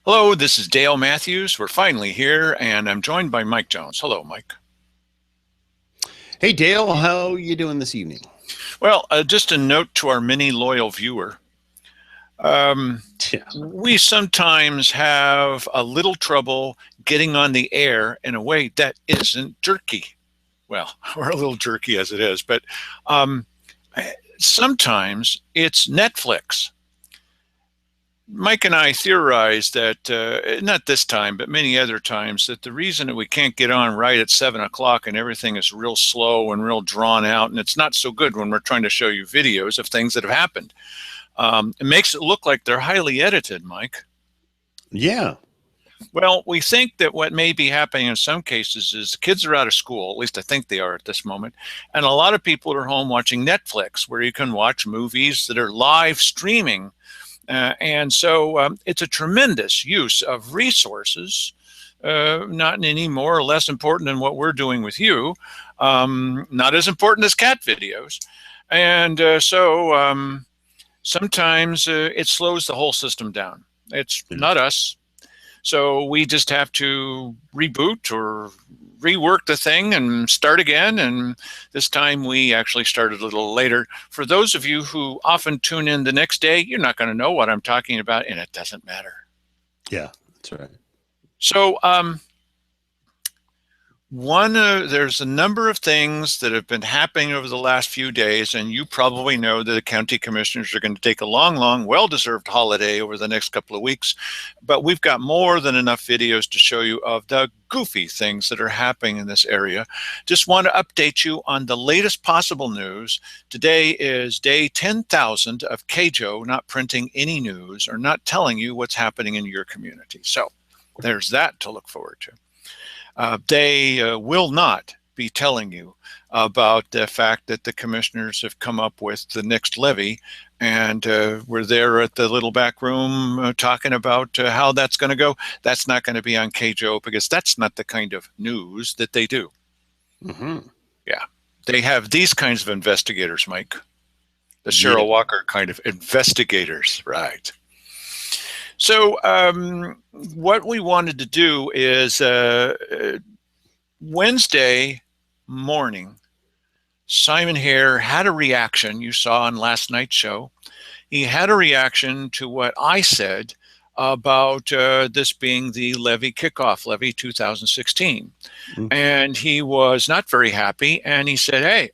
Hello, this is Dale Matthews. We're finally here, and I'm joined by Mike Jones. Hello, Mike. Hey Dale, how you doing this evening? Well, just a note to our many loyal viewer. Um, Yeah. we sometimes have a little trouble getting on the air in a way that isn't jerky. Well, we're a little jerky as it is, but um, sometimes it's Netflix. Mike and I theorized that, not this time, but many other times, that the reason that we can't get on right at 7 o'clock and everything is real slow and real drawn out, and it's not so good when we're trying to show you videos of things that have happened. It makes it look like they're highly edited, Mike. Yeah. Well, we think that what may be happening in some cases is the kids are out of school, at least I think they are at this moment, and a lot of people are home watching Netflix, where you can watch movies that are live streaming. And so it's a tremendous use of resources, not any more or less important than what we're doing with you, not as important as cat videos. And so sometimes it slows the whole system down. It's not us. So we just have to reboot or rework the thing and start again. And this time we actually started a little later. For those of you who often tune in the next day, you're not going to know what I'm talking about, and it doesn't matter. Yeah, that's right. So there's a number of things that have been happening over the last few days, and you probably know that the county commissioners are going to take a long, well-deserved holiday over the next couple of weeks. But we've got more than enough videos to show you of the goofy things that are happening in this area. Just want to update you on the latest possible news. Today is day 10,000 of KJO not printing any news or not telling you what's happening in your community. So there's that to look forward to. They will not be telling you about the fact that the commissioners have come up with the next levy, and we're there at the little back room talking about how that's going to go. That's not going to be on KJO because that's not the kind of news that they do. Mm-hmm. Yeah, they have these kinds of investigators, Mike. The Cheryl Walker kind of investigators, right? So what we wanted to do is Wednesday morning, Simon Hare had a reaction you saw on last night's show. He had a reaction to what I said about this being the levy kickoff levy 2016. Mm-hmm. And he was not very happy. And he said, hey,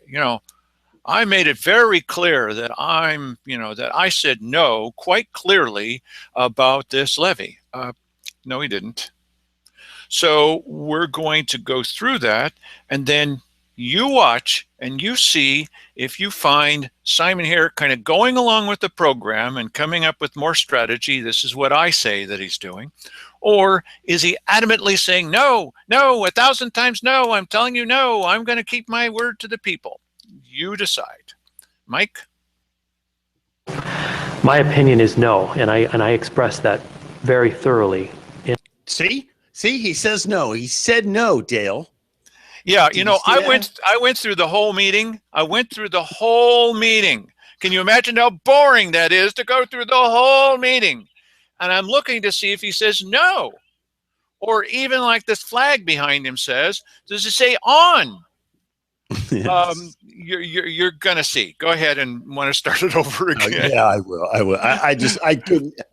I made it very clear that that I said no quite clearly about this levy. No, he didn't. So we're going to go through that, and then you watch and you see if you find Simon Hare kind of going along with the program and coming up with more strategy. This is what I say that he's doing. Or is he adamantly saying, no, 1,000 times no, I'm telling you no, I'm going to keep my word to the people. You decide. Mike? My opinion is no, and I expressed that very thoroughly. See, he says no. He said no, Dale. Yeah, I went through the whole meeting. Can you imagine how boring that is to go through the whole meeting? And I'm looking to see if he says no, or even like this flag behind him says, does it say on? Yes. You're gonna see. Go ahead and want to start it over again. Yeah, I will. I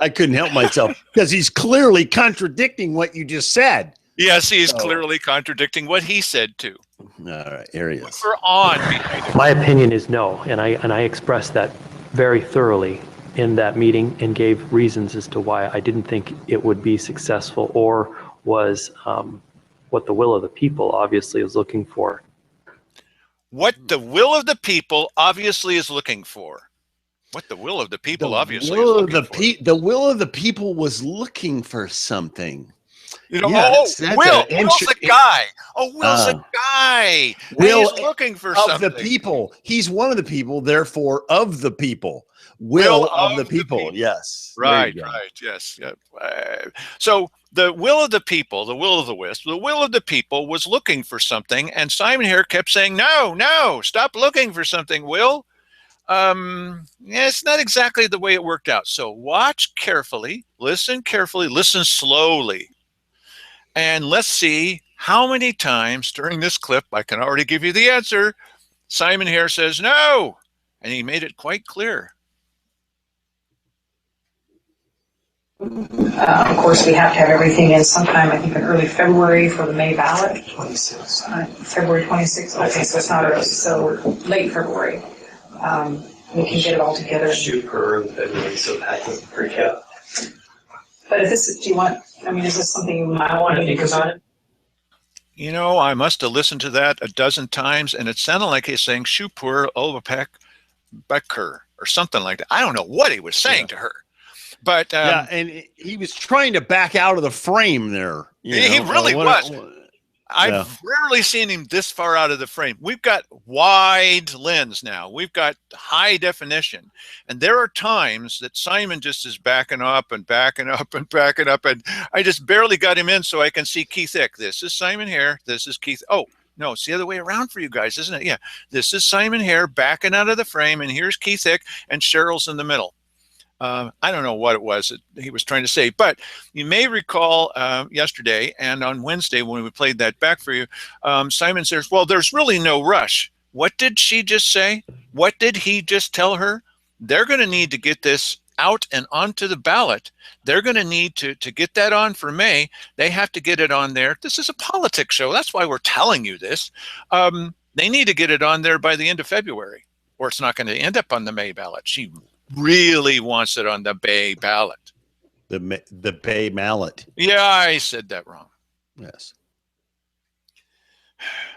couldn't help myself because he's clearly contradicting what you just said. Yes, he is clearly contradicting what he said too. All right, here he is. For on. My opinion is no, and I expressed that very thoroughly in that meeting and gave reasons as to why I didn't think it would be successful or was what the will of the people obviously is looking for. What the will of the people obviously is looking for. What the will of the people obviously is looking for. The will of the people was looking for something. Will's a guy. Will's a guy. He's looking for something. Of the people. He's one of the people, therefore of the people. Will of the people. Yes. Right. Yes. So the will of the people, the will of the wisp, the will of the people was looking for something, and Simon Hare kept saying, no, stop looking for something, Will. Yeah, it's not exactly the way it worked out. So watch carefully, listen slowly, and let's see how many times during this clip, I can already give you the answer, Simon Hare says no, and he made it quite clear. Of course, we have to have everything in sometime, I think, in early February for the May ballot. 26. February 26th. Okay, so it's not early, so late February. We can get it all together. Shoot for early February, so that doesn't freak out. But if this is, do you want, I mean, is this something you might want to think about it? You know, I must have listened to that a dozen times, and it sounded like he's saying Shupur Olapek Becker or something like that. I don't know what he was saying to her. But yeah, and he was trying to back out of the frame there. He really was. I've rarely seen him this far out of the frame. We've got wide lens now. We've got high definition. And there are times that Simon just is backing up and backing up and backing up. And I just barely got him in so I can see Keith Hick. This is Simon Hare. This is Keith. Oh, no, it's the other way around for you guys, isn't it? Yeah. This is Simon Hare backing out of the frame. And here's Keith Hick and Cheryl's in the middle. I don't know what it was that he was trying to say, but you may recall yesterday and on Wednesday when we played that back for you, Simon says, well, there's really no rush. What did she just say? What did he just tell her? They're going to need to get this out and onto the ballot. They're going to need to get that on for May. They have to get it on there. This is a politics show. That's why we're telling you this. They need to get it on there by the end of February, or it's not going to end up on the May ballot. She really wants it on the Bay ballot. The Bay ballot. Yeah, I said that wrong. Yes.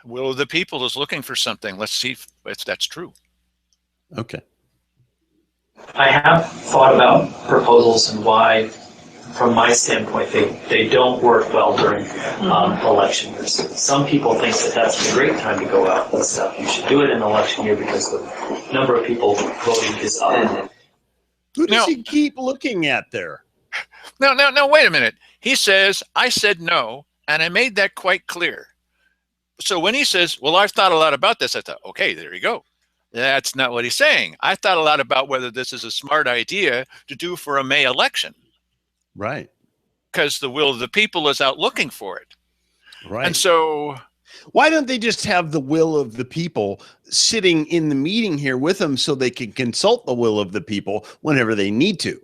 Will of the People is looking for something. Let's see if that's true. Okay. I have thought about proposals and why, from my standpoint, they don't work well during election years. Some people think that that's a great time to go out and stuff. You should do it in election year because the number of people voting is up. Who does he keep looking at there? No, wait a minute. He says, I said no, and I made that quite clear. So when he says, well, I've thought a lot about this, I thought, okay, there you go. That's not what he's saying. I thought a lot about whether this is a smart idea to do for a May election. Right. Because the will of the people is out looking for it. Right. And so why don't they just have the will of the people sitting in the meeting here with them so they can consult the will of the people whenever they need to?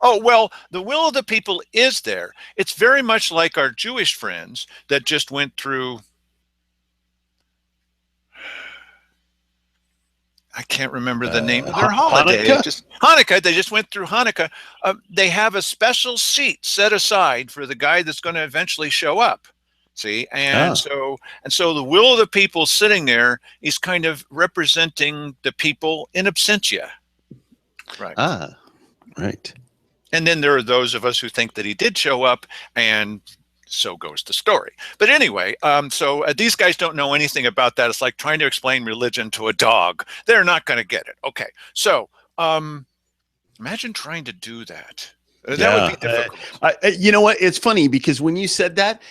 Oh, well, the will of the people is there. It's very much like our Jewish friends that just went through, I can't remember the name of their holiday. Hanukkah. They just went through Hanukkah. They have a special seat set aside for the guy that's going to eventually show up. See, and so the will of the people sitting there is kind of representing the people in absentia. Right. Right. And then there are those of us who think that he did show up, and so goes the story. But anyway, so these guys don't know anything about that. It's like trying to explain religion to a dog. They're not going to get it. Okay. So imagine trying to do that. That would be difficult. You know what? It's funny because when you said that,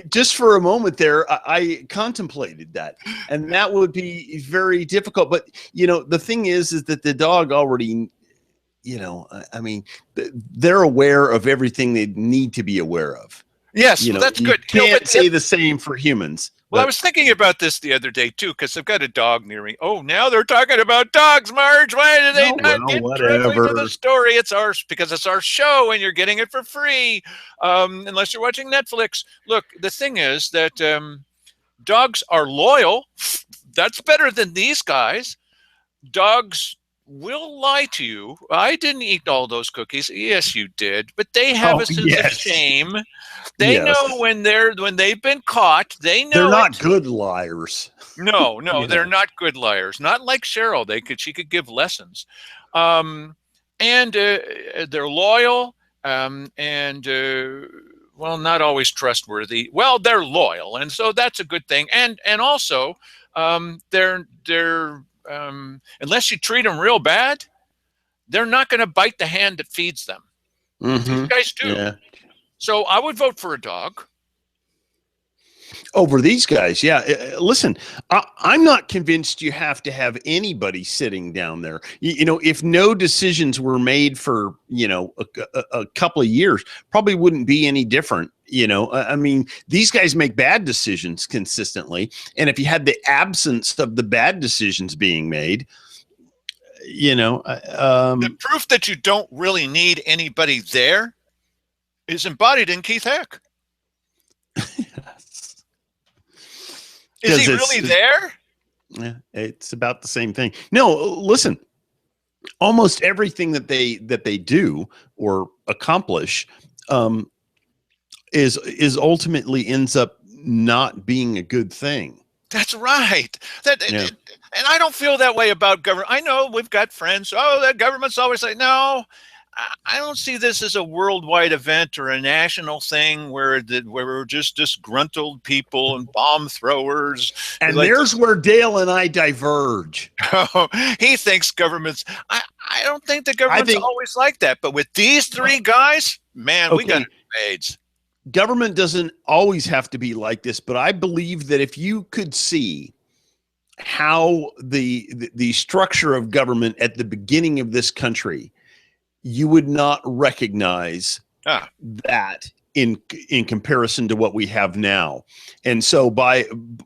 just for a moment there, I contemplated that, and that would be very difficult. But the thing is that the dog already, I mean, they're aware of everything they need to be aware of. Yes, well, that's good. You can't say the same for humans. Well, I was thinking about this the other day, too, because I've got a dog near me. Oh, now they're talking about dogs, Marge. Why do they not get directly to the story? It's ours because it's our show and you're getting it for free, unless you're watching Netflix. Look, the thing is that dogs are loyal. That's better than these guys. Dogs will lie to you. I didn't eat all those cookies. Yes, you did. But they have a sense of shame. They know when they've been caught. They know they're not good liars. No, they're not good liars. Not like Cheryl. She could give lessons. And they're loyal. Well, not always trustworthy. Well, they're loyal, and so that's a good thing. And also, they're unless you treat them real bad, they're not going to bite the hand that feeds them. These guys do. Yeah. So I would vote for a dog. Over these guys, yeah. Listen, I'm not convinced you have to have anybody sitting down there. You know, if no decisions were made for, a couple of years, probably wouldn't be any different. I mean, these guys make bad decisions consistently. And if you had the absence of the bad decisions being made, The proof that you don't really need anybody there is embodied in Keith Heck. Is he really there? Yeah, it's about the same thing. No, listen. Almost everything that they do or accomplish is ultimately ends up not being a good thing. That's right. And I don't feel that way about government. I know we've got friends. Oh, the government's always like, no. I don't see this as a worldwide event or a national thing where we're just disgruntled people and bomb throwers. And there's where Dale and I diverge. Oh, he thinks governments. I don't think the government's always like that. But with these three guys, man, we got AIDS. Government doesn't always have to be like this, but I believe that if you could see how the structure of government at the beginning of this country, you would not recognize that in comparison to what we have now. And so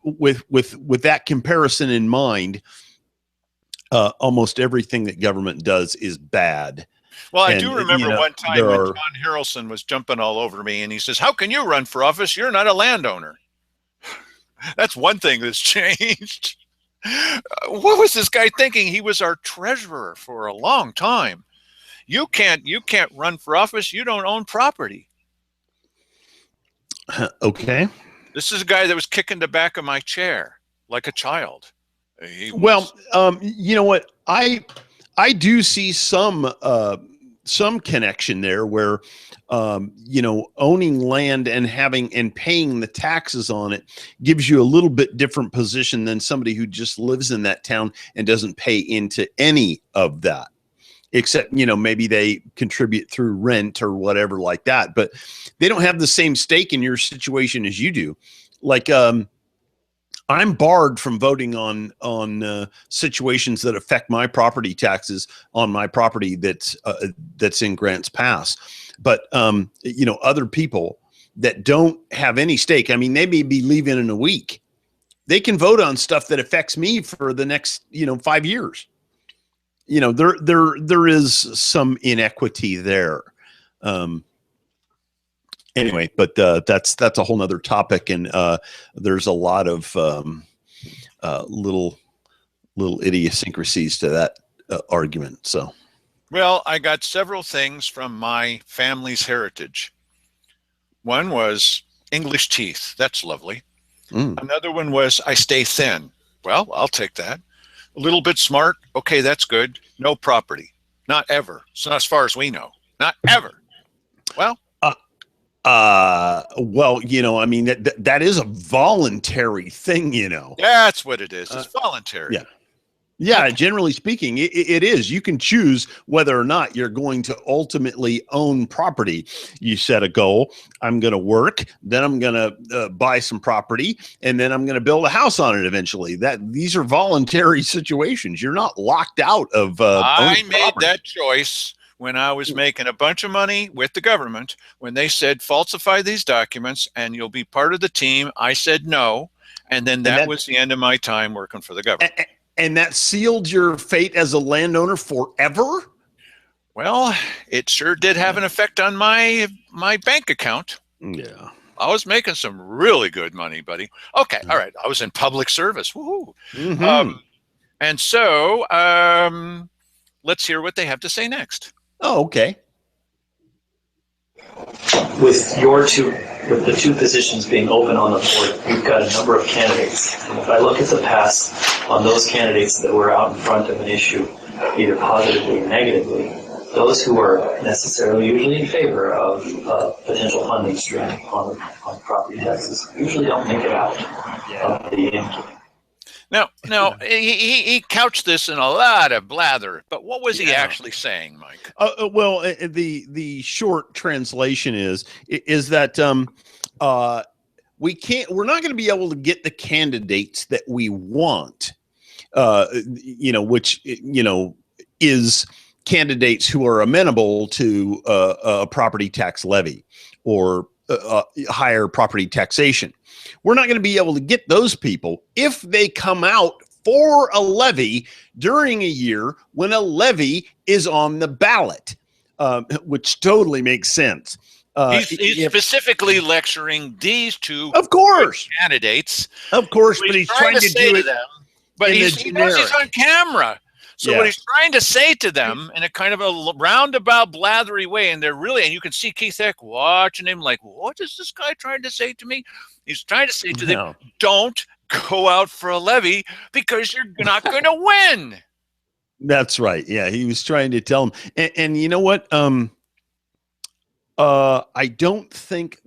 with that comparison in mind, almost everything that government does is bad. Well, I do remember one time when John Harrelson was jumping all over me and he says, how can you run for office? You're not a landowner. That's one thing that's changed. What was this guy thinking? He was our treasurer for a long time. You can't run for office. You don't own property. Okay. This is a guy that was kicking the back of my chair like a child. Well, you know what? I do see some connection there where, owning land and paying the taxes on it gives you a little bit different position than somebody who just lives in that town and doesn't pay into any of that. Except, maybe they contribute through rent or whatever like that, but they don't have the same stake in your situation as you do. Like, I'm barred from voting on situations that affect my property taxes on my property that's in Grants Pass. But, other people that don't have any stake, I mean, they may be leaving in a week. They can vote on stuff that affects me for the next, 5 years. There is some inequity there. Anyway, but that's a whole nother topic, and there's a lot of little idiosyncrasies to that argument. So, well, I got several things from my family's heritage. One was English teeth. That's lovely. Another one was I stay thin. Well, I'll take that. A little bit smart. Okay, that's good. No property. Not ever. So as far as we know, not ever. Well, I mean, that is a voluntary thing, That's what it is. It's voluntary. Yeah. Yeah, generally speaking, it is. You can choose whether or not you're going to ultimately own property. You set a goal. I'm going to work, then I'm going to buy some property, and then I'm going to build a house on it eventually. These are voluntary situations. You're not locked out of I made property. that choice when I was making a bunch of money with the government. When they said, falsify these documents and you'll be part of the team, I said no. And then that was the end of my time working for the government. And that sealed your fate as a landowner forever? Well, it sure did have an effect on my bank account. Yeah. I was making some really good money, buddy. Okay, all right. I was in public service. Woohoo. Mm-hmm. And so let's hear what they have to say next. Oh, okay. With the two positions being open on the board, we've got a number of candidates. And if I look at the past on those candidates that were out in front of an issue, either positively or negatively, those who are necessarily usually in favor of potential funding stream on property taxes usually don't make it out of the end. Now he couched this in a lot of blather, but what was he actually saying, Mike? Well, the short translation is that we're not going to be able to get the candidates that we want, which, is candidates who are amenable to a property tax levy or higher property taxation. We're not going to be able to get those people if they come out for a levy during a year when a levy is on the ballot, which totally makes sense. He's specifically lecturing these two, of course, candidates. Of course, but he's trying to do it. But he knows he's on camera. So what he's trying to say to them in a kind of a roundabout, blathery way, and you can see Keith Eck watching him like, what is this guy trying to say to me? He's trying to say to them, don't go out for a levy because you're not going to win. That's right. Yeah, he was trying to tell him. And you know what? I don't think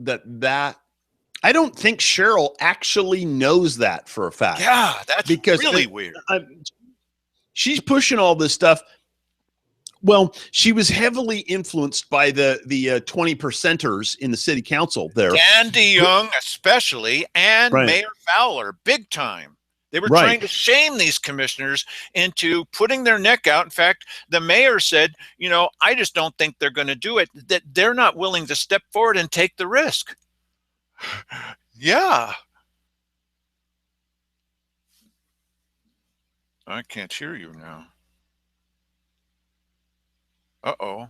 I don't think Cheryl actually knows that for a fact. Yeah, that's really weird. She's pushing all this stuff. Well, she was heavily influenced by the 20%ers in the city council there. Andy Young especially, and Mayor Fowler, big time. They were trying to shame these commissioners into putting their neck out. In fact, the mayor said, I just don't think they're going to do it, that they're not willing to step forward and take the risk. Yeah. I can't hear you now. Uh-oh.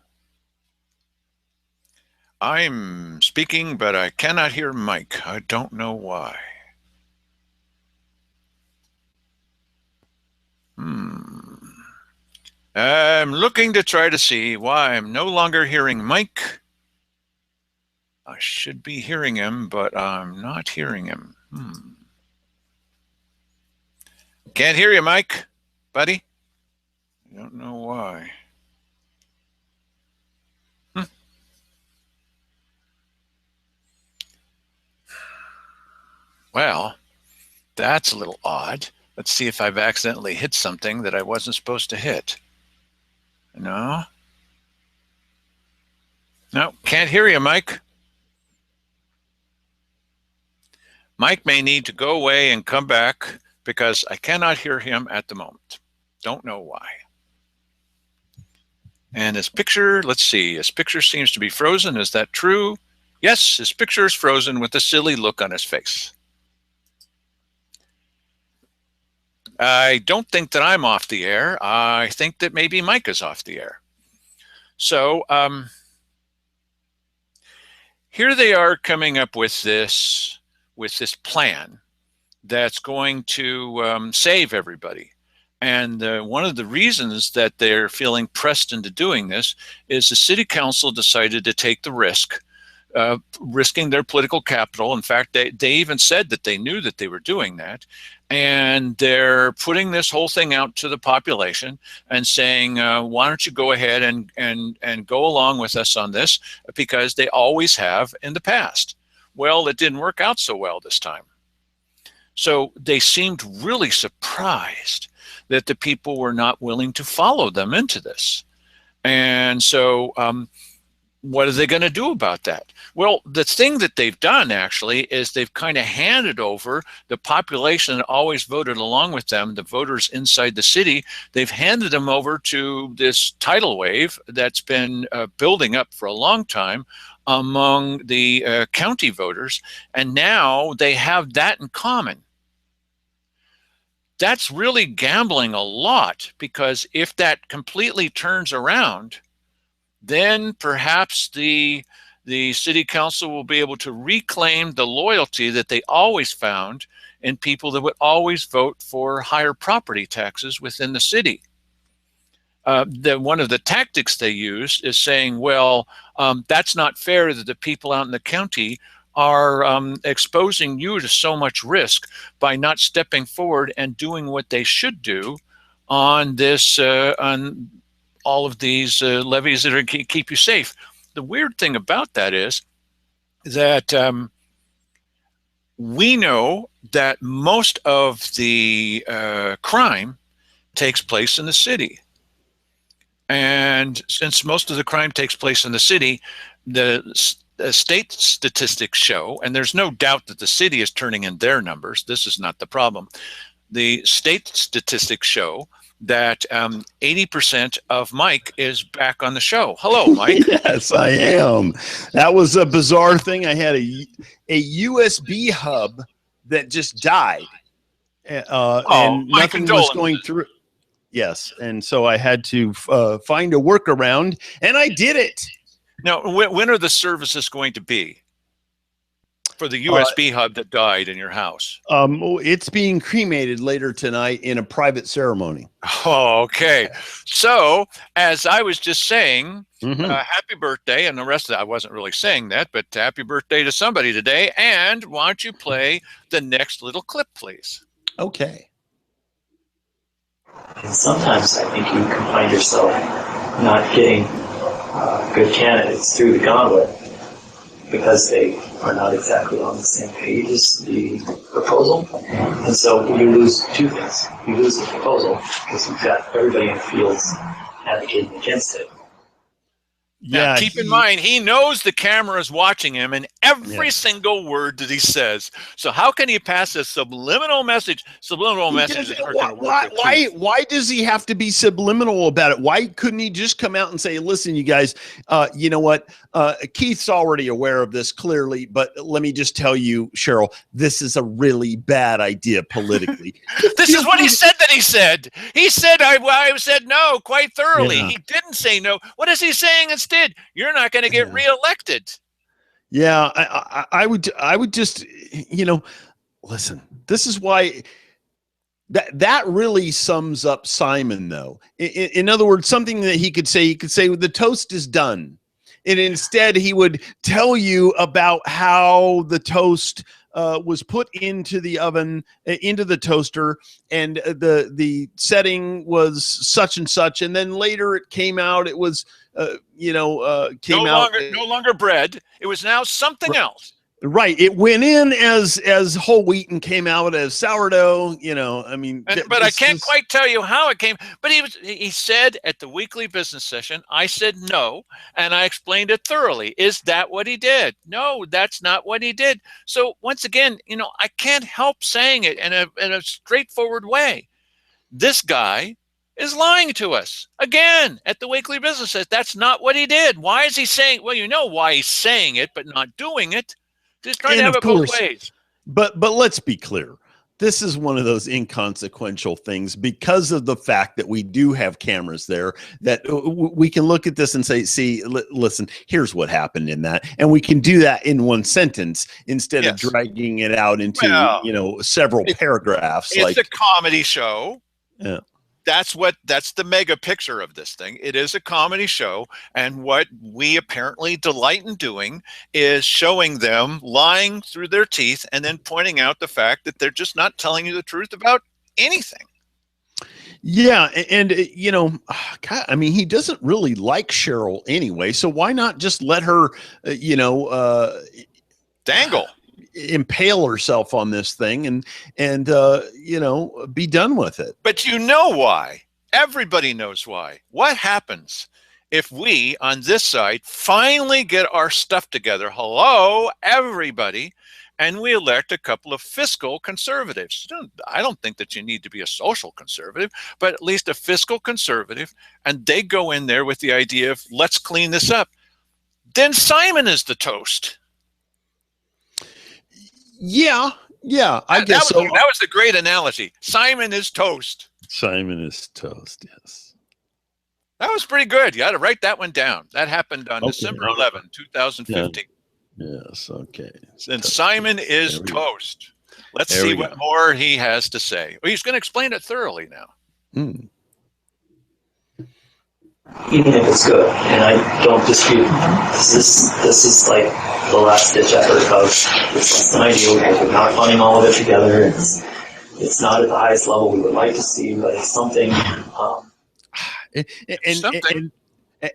I'm speaking, but I cannot hear Mike. I don't know why. I'm looking to try to see why I'm no longer hearing Mike. I should be hearing him, but I'm not hearing him. Can't hear you, Mike, buddy. I don't know why. Well, that's a little odd. Let's see if I've accidentally hit something that I wasn't supposed to hit. No. No, can't hear you, Mike. Mike may need to go away and come back because I cannot hear him at the moment. Don't know why. And his picture, let's see, his picture seems to be frozen. Is that true? Yes, his picture is frozen with a silly look on his face. I don't think that I'm off the air. I think that maybe Mike is off the air. So here they are coming up with this plan that's going to save everybody. And one of the reasons that they're feeling pressed into doing this is the city council decided to take the risk, risking their political capital. In fact, they even said that they knew that they were doing that. And they're putting this whole thing out to the population and saying, why don't you go ahead and go along with us on this, because they always have in the past. Well, it didn't work out so well this time. So they seemed really surprised that the people were not willing to follow them into this. And so what are they going to do about that? Well, the thing that they've done actually is they've kind of handed over the population that always voted along with them, the voters inside the city. They've handed them over to this tidal wave that's been building up for a long time among the county voters. And now they have that in common. That's really gambling a lot, because if that completely turns around, then perhaps the city council will be able to reclaim the loyalty that they always found in people that would always vote for higher property taxes within the city. One of the tactics they used is saying, well, that's not fair that the people out in the county are exposing you to so much risk by not stepping forward and doing what they should do on this, on all of these levies that are keep you safe. The weird thing about that is that we know that most of the crime takes place in the city. And since most of the crime takes place in the city, the state statistics show, and there's no doubt that the city is turning in their numbers. This is not the problem. The state statistics show that 80% of Mike is back on the show. Hello, Mike. Yes, I am. That was a bizarre thing. I had a USB hub that just died, and nothing was going through. Yes, and so I had to find a workaround, and I did it. Now, when are the services going to be for the USB hub that died in your house? It's being cremated later tonight in a private ceremony. Oh, okay. So, as I was just saying, happy birthday, and the rest of that, I wasn't really saying that, but happy birthday to somebody today. And why don't you play the next little clip, please? Okay. And sometimes I think you can find yourself not getting good candidates through the gauntlet because they are not exactly on the same page as the proposal. And so you lose two things. You lose the proposal because you've got everybody in the fields advocating against it. Now, keep in mind, he knows the camera is watching him and every single word that he says. So how can he pass a subliminal message? Subliminal messages aren't going to work. Why does he have to be subliminal about it? Why couldn't he just come out and say, listen, you guys, you know what? Keith's already aware of this clearly, but let me just tell you, Cheryl, this is a really bad idea politically. This is what he said that he said. He said, I said no quite thoroughly. Yeah. He didn't say no. What is he saying instead? You're not going to get reelected. Yeah, I would just, listen, this is why that really sums up Simon, though. In other words, something that he could say the toast is done. And instead he would tell you about how the toast was put into the oven, into the toaster, and the setting was such and such. And then later it came out, it was, no longer bread. It was now something else. Right. It went in as whole wheat and came out as sourdough, I mean. But I can't quite tell you how it came. But he said at the weekly business session, I said no, and I explained it thoroughly. Is that what he did? No, that's not what he did. So once again, I can't help saying it in a straightforward way. This guy is lying to us again at the weekly business session. That's not what he did. Why is he saying? Well, you know why he's saying it, but not doing it. Just trying to have it both ways. But let's be clear. This is one of those inconsequential things because of the fact that we do have cameras there that we can look at this and say, see, listen, here's what happened in that. And we can do that in one sentence instead of dragging it out into, several paragraphs. It's a comedy show. Yeah. That's the mega picture of this thing. It is a comedy show, and what we apparently delight in doing is showing them lying through their teeth and then pointing out the fact that they're just not telling you the truth about anything. Yeah, and God, I mean, he doesn't really like Cheryl anyway, so why not just let her, dangle, impale herself on this thing and be done with it. But you know why? Everybody knows why. What happens if we on this side finally get our stuff together? Hello, everybody. And we elect a couple of fiscal conservatives. I don't think that you need to be a social conservative, but at least a fiscal conservative. And they go in there with the idea of let's clean this up. Then Simon is the toast. Yeah, I guess so. That was a great analogy. Simon is toast. Simon is toast, yes. That was pretty good. You got to write that one down. That happened on December 11, 2015. Yes, okay. And Simon is toast. Let's see what more he has to say. Well, he's going to explain it thoroughly now. Even if it's good, and I don't dispute, this is like the last ditch effort of it's an ideal. We're not funding all of it together. It's not at the highest level we would like to see, but it's something.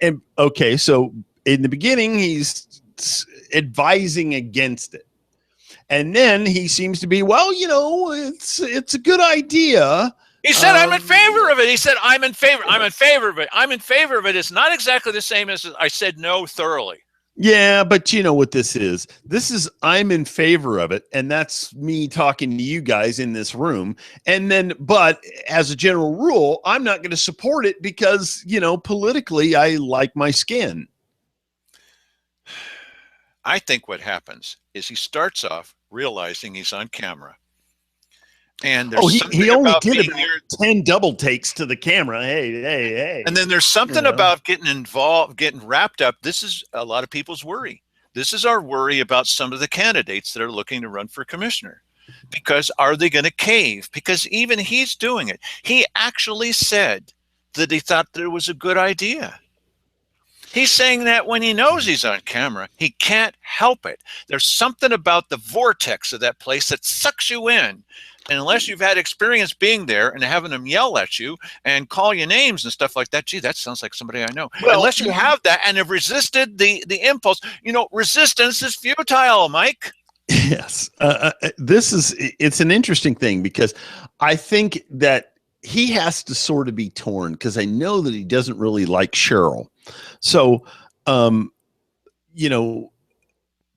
And okay, so in the beginning, he's advising against it, and then he seems to be, it's a good idea. He said, I'm in favor of it. He said, I'm in favor of it. I'm in favor of it. It's not exactly the same as I said no thoroughly. Yeah, but you know what this is? This is I'm in favor of it, and that's me talking to you guys in this room. And then, but as a general rule, I'm not going to support it because, you know, politically, I like my skin. I think what happens is he starts off realizing he's on camera. And Oh, there's something he only about did being about there. 10 double takes to the camera. Hey. And then there's something You know? about getting involved, getting wrapped up. This is a lot of people's worry. This is our worry about some of the candidates that are looking to run for commissioner. Because are they going to cave? Because even he's doing it. He actually said that he thought that it was a good idea. He's saying that when he knows he's on camera, he can't help it. There's something about the vortex of that place that sucks you in. And unless you've had experience being there and having them yell at you and call you names and stuff like that, gee, that sounds like somebody I know. Well, unless you have that and have resisted the impulse, you know, resistance is futile, Mike. Yes. It's an interesting thing because I think that he has to sort of be torn because I know that he doesn't really like Cheryl. So, you know,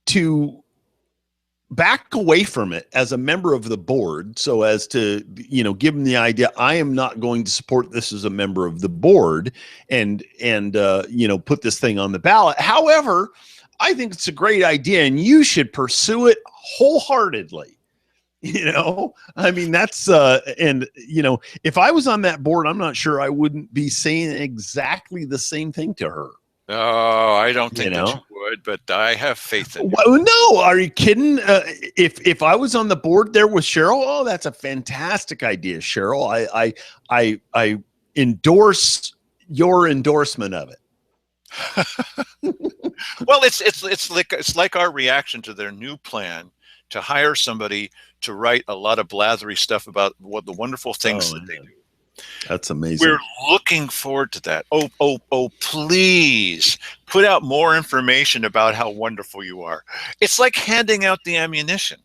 to back away from it as a member of the board, so as to, you know, give him the idea, I am not going to support this as a member of the board and you know, put this thing on the ballot. However, I think it's a great idea and you should pursue it wholeheartedly. You know, I mean, that's and you know, if I was on that board, I'm not sure I wouldn't be saying exactly the same thing to her. Oh, I don't think You that know? you would, but I have faith in you. Well, no, are you kidding? If I was on the board there with Cheryl, oh, that's a fantastic idea, Cheryl. I endorse your endorsement of it. Well, it's like our reaction to their new plan to hire somebody to write a lot of blathery stuff about what the wonderful things that they do. That's amazing. We're looking forward to that. Oh, please put out more information about how wonderful you are. It's like handing out the ammunition.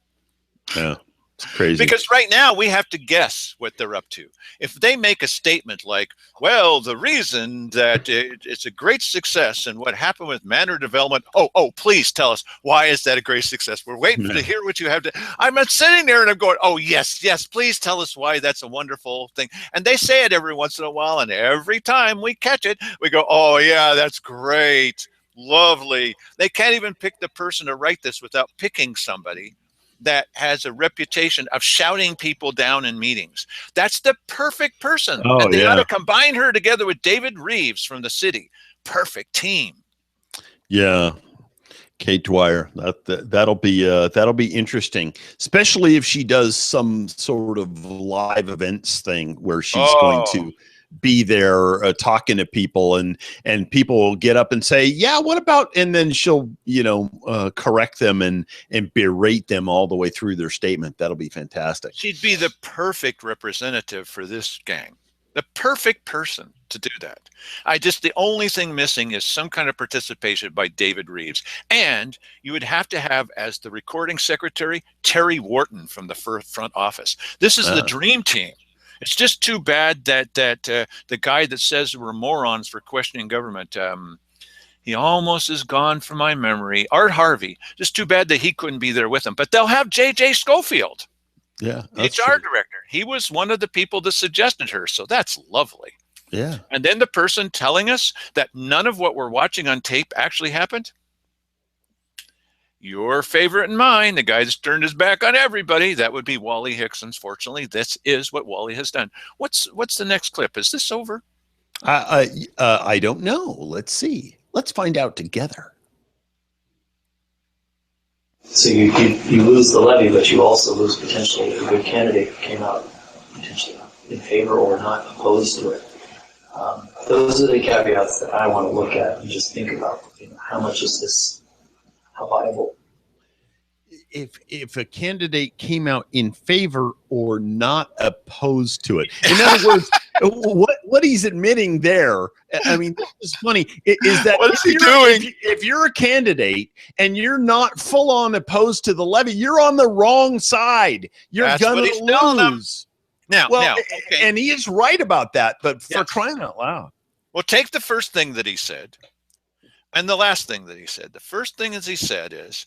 Yeah, it's crazy. Because right now we have to guess what they're up to. If they make a statement like, well, the reason that it's a great success and what happened with manor development, oh, please tell us, why is that a great success? We're waiting to hear what you have to. I'm not sitting there and I'm going, oh, yes, please tell us why that's a wonderful thing. And they say it every once in a while, and every time we catch it, we go, oh, yeah, that's great. Lovely. They can't even pick the person to write this without picking somebody that has a reputation of shouting people down in meetings. That's the perfect person. Oh, and they yeah. ought to combine her together with David Reeves from the city. Perfect team. Yeah. Kate Dwyer. That'll be interesting, especially if she does some sort of live events thing where she's going to be there talking to people and people will get up and say, yeah, what about, and then she'll, you know, correct them and berate them all the way through their statement. That'll be fantastic. She'd be the perfect representative for this gang. The perfect person to do that. The only thing missing is some kind of participation by David Reeves. And you would have to have, as the recording secretary, Terry Wharton from the front office. This is the dream team. It's just too bad that the guy that says we're morons for questioning government, he almost is gone from my memory. Art Harvey. Just too bad that he couldn't be there with them. But they'll have J.J. Schofield. Yeah, the HR director. He was one of the people that suggested her, so that's lovely. Yeah. And then the person telling us that none of what we're watching on tape actually happened. Your favorite and mine, the guy that's turned his back on everybody, that would be Wally Hicks. Unfortunately, this is what Wally has done. What's the next clip? Is this over? I don't know. Let's see. Let's find out together. So you lose the levy, but you also lose potentially a good candidate who came out potentially in favor or not opposed to it. Those are the caveats that I want to look at and just think about. You know, how much is this? How viable? If a candidate came out in favor or not opposed to it. In other words, what he's admitting there, I mean, this is funny, is that what is he doing? If you're a candidate and you're not full on opposed to the levy, you're on the wrong side. You're going to lose. Now, okay. And he is right about that, but for crying out loud. Well, take the first thing that he said. And the last thing that he said, the first thing as he said is,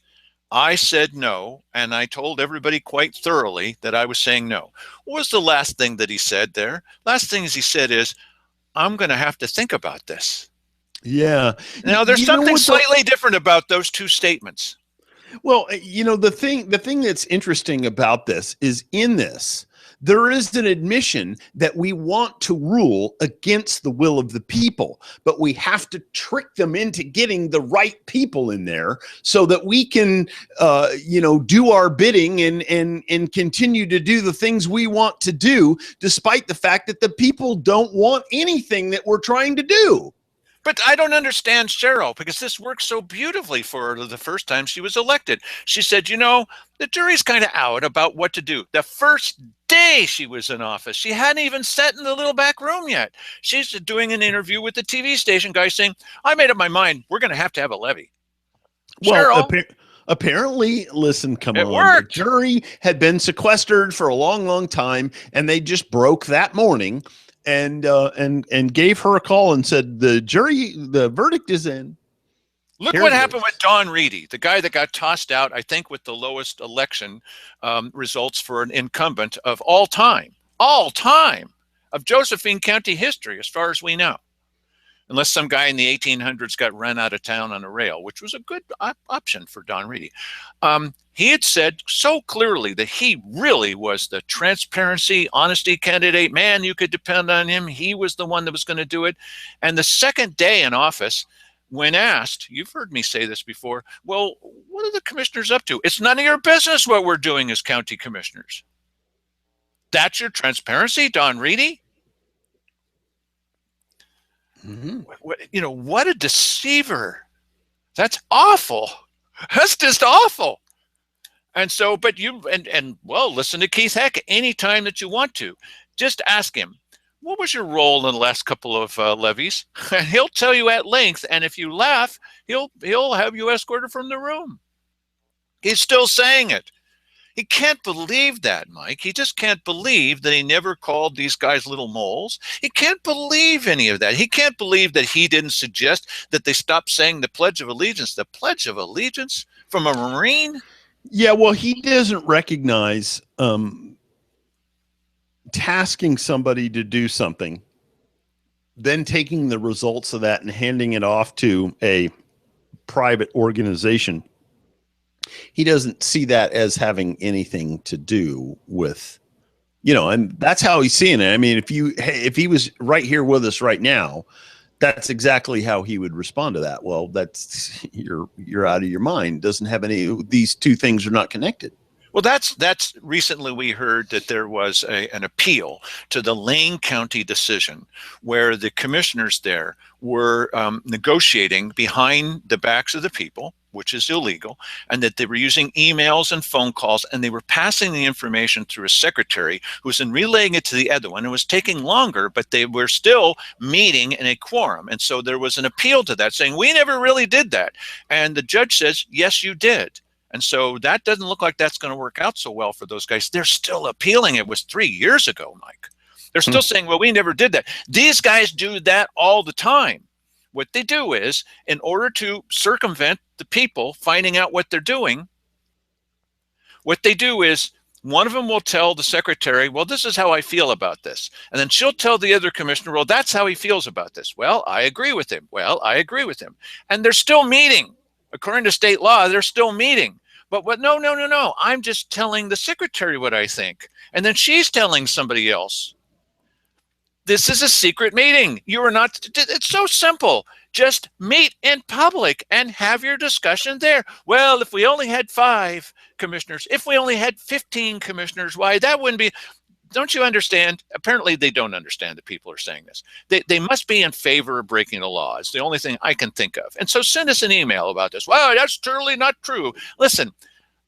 I said no, and I told everybody quite thoroughly that I was saying no. What was the last thing that he said there? Last thing he said is, I'm going to have to think about this. Yeah. Now, there's You know something what, though? slightly different about those two statements. Well, the thing that's interesting about this is in this, there is an admission that we want to rule against the will of the people, but we have to trick them into getting the right people in there so that we can, do our bidding and continue to do the things we want to do, despite the fact that the people don't want anything that we're trying to do. But I don't understand Cheryl, because this worked so beautifully for her the first time she was elected. She said, the jury's kind of out about what to do. The first day she was in office, she hadn't even sat in the little back room yet. She's doing an interview with the TV station guy saying, I made up my mind. We're going to have a levy. Well, Cheryl, apparently, listen, come it on. The worked. jury had been sequestered for a long, long time, and they just broke that morning and gave her a call and said, the verdict is in. Look Here what it happened is. with Don Reedy, the guy that got tossed out, I think, with the lowest election results for an incumbent of all time of Josephine County history, as far as we know. Unless some guy in the 1800s got run out of town on a rail, which was a good option for Don Reedy. He had said so clearly that he really was the transparency, honesty candidate. Man, you could depend on him. He was the one that was going to do it. And the second day in office, when asked, you've heard me say this before, well, what are the commissioners up to? It's none of your business what we're doing as county commissioners. That's your transparency, Don Reedy? Mm-hmm. What a deceiver. That's awful. That's just awful. And so, but listen to Keith Heck anytime that you want to. Just ask him, what was your role in the last couple of levies? And he'll tell you at length. And if you laugh, he'll have you escorted from the room. He's still saying it. He can't believe that, Mike. He just can't believe that he never called these guys little moles. He can't believe any of that. He can't believe that he didn't suggest that they stop saying the Pledge of Allegiance. The Pledge of Allegiance from a Marine? Yeah, well, he doesn't recognize tasking somebody to do something, then taking the results of that and handing it off to a private organization. He doesn't see that as having anything to do with, and that's how he's seeing it. I mean, if he was right here with us right now, that's exactly how he would respond to that. Well, that's you're out of your mind. Doesn't have any. These two things are not connected. Well, that's recently we heard that there was an appeal to the Lane County decision where the commissioners there were negotiating behind the backs of the people, which is illegal, and that they were using emails and phone calls, and they were passing the information through a secretary who was then relaying it to the other one. It was taking longer, but they were still meeting in a quorum. And so there was an appeal to that saying, we never really did that. And the judge says, yes, you did. And so that doesn't look like that's going to work out so well for those guys. They're still appealing. It was 3 years ago, Mike. They're still saying, well, we never did that. These guys do that all the time. What they do is, in order to circumvent the people finding out what they're doing, what they do is one of them will tell the secretary, well, this is how I feel about this. And then she'll tell the other commissioner, well, that's how he feels about this. Well, I agree with him. Well, I agree with him. And they're still meeting. According to state law, they're still meeting. But no. I'm just telling the secretary what I think. And then she's telling somebody else. This is a secret meeting. You are not, it's so simple. Just meet in public and have your discussion there. Well, if we only had 5 commissioners, if we only had 15 commissioners, why, that wouldn't be, don't you understand? Apparently they don't understand that people are saying this. They must be in favor of breaking the law. It's the only thing I can think of. And so send us an email about this. Well, that's totally not true. Listen,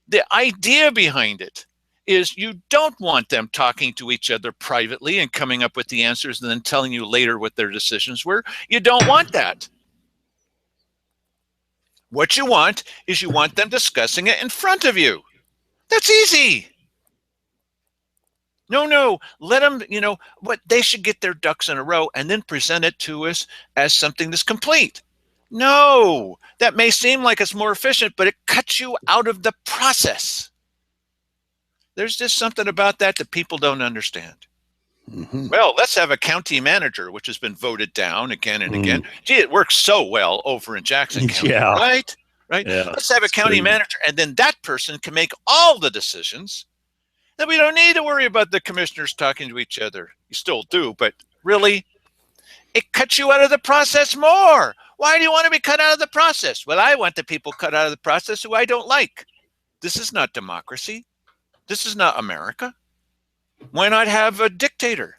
the idea behind it is you don't want them talking to each other privately and coming up with the answers and then telling you later what their decisions were. You don't want that. What you want is you want them discussing it in front of you. That's easy. No, let them, what they should get their ducks in a row and then present it to us as something that's complete. No, that may seem like it's more efficient, but it cuts you out of the process. There's just something about that that people don't understand. Mm-hmm. Well, let's have a county manager, which has been voted down again and again. Mm. Gee, it works so well over in Jackson County, Yeah. right? Right? Yeah. Let's have a It's county crazy. manager, and then that person can make all the decisions. Then we don't need to worry about the commissioners talking to each other. You still do, but really, it cuts you out of the process more. Why do you want to be cut out of the process? Well, I want the people cut out of the process who I don't like. This is not democracy. This is not America. Why not have a dictator?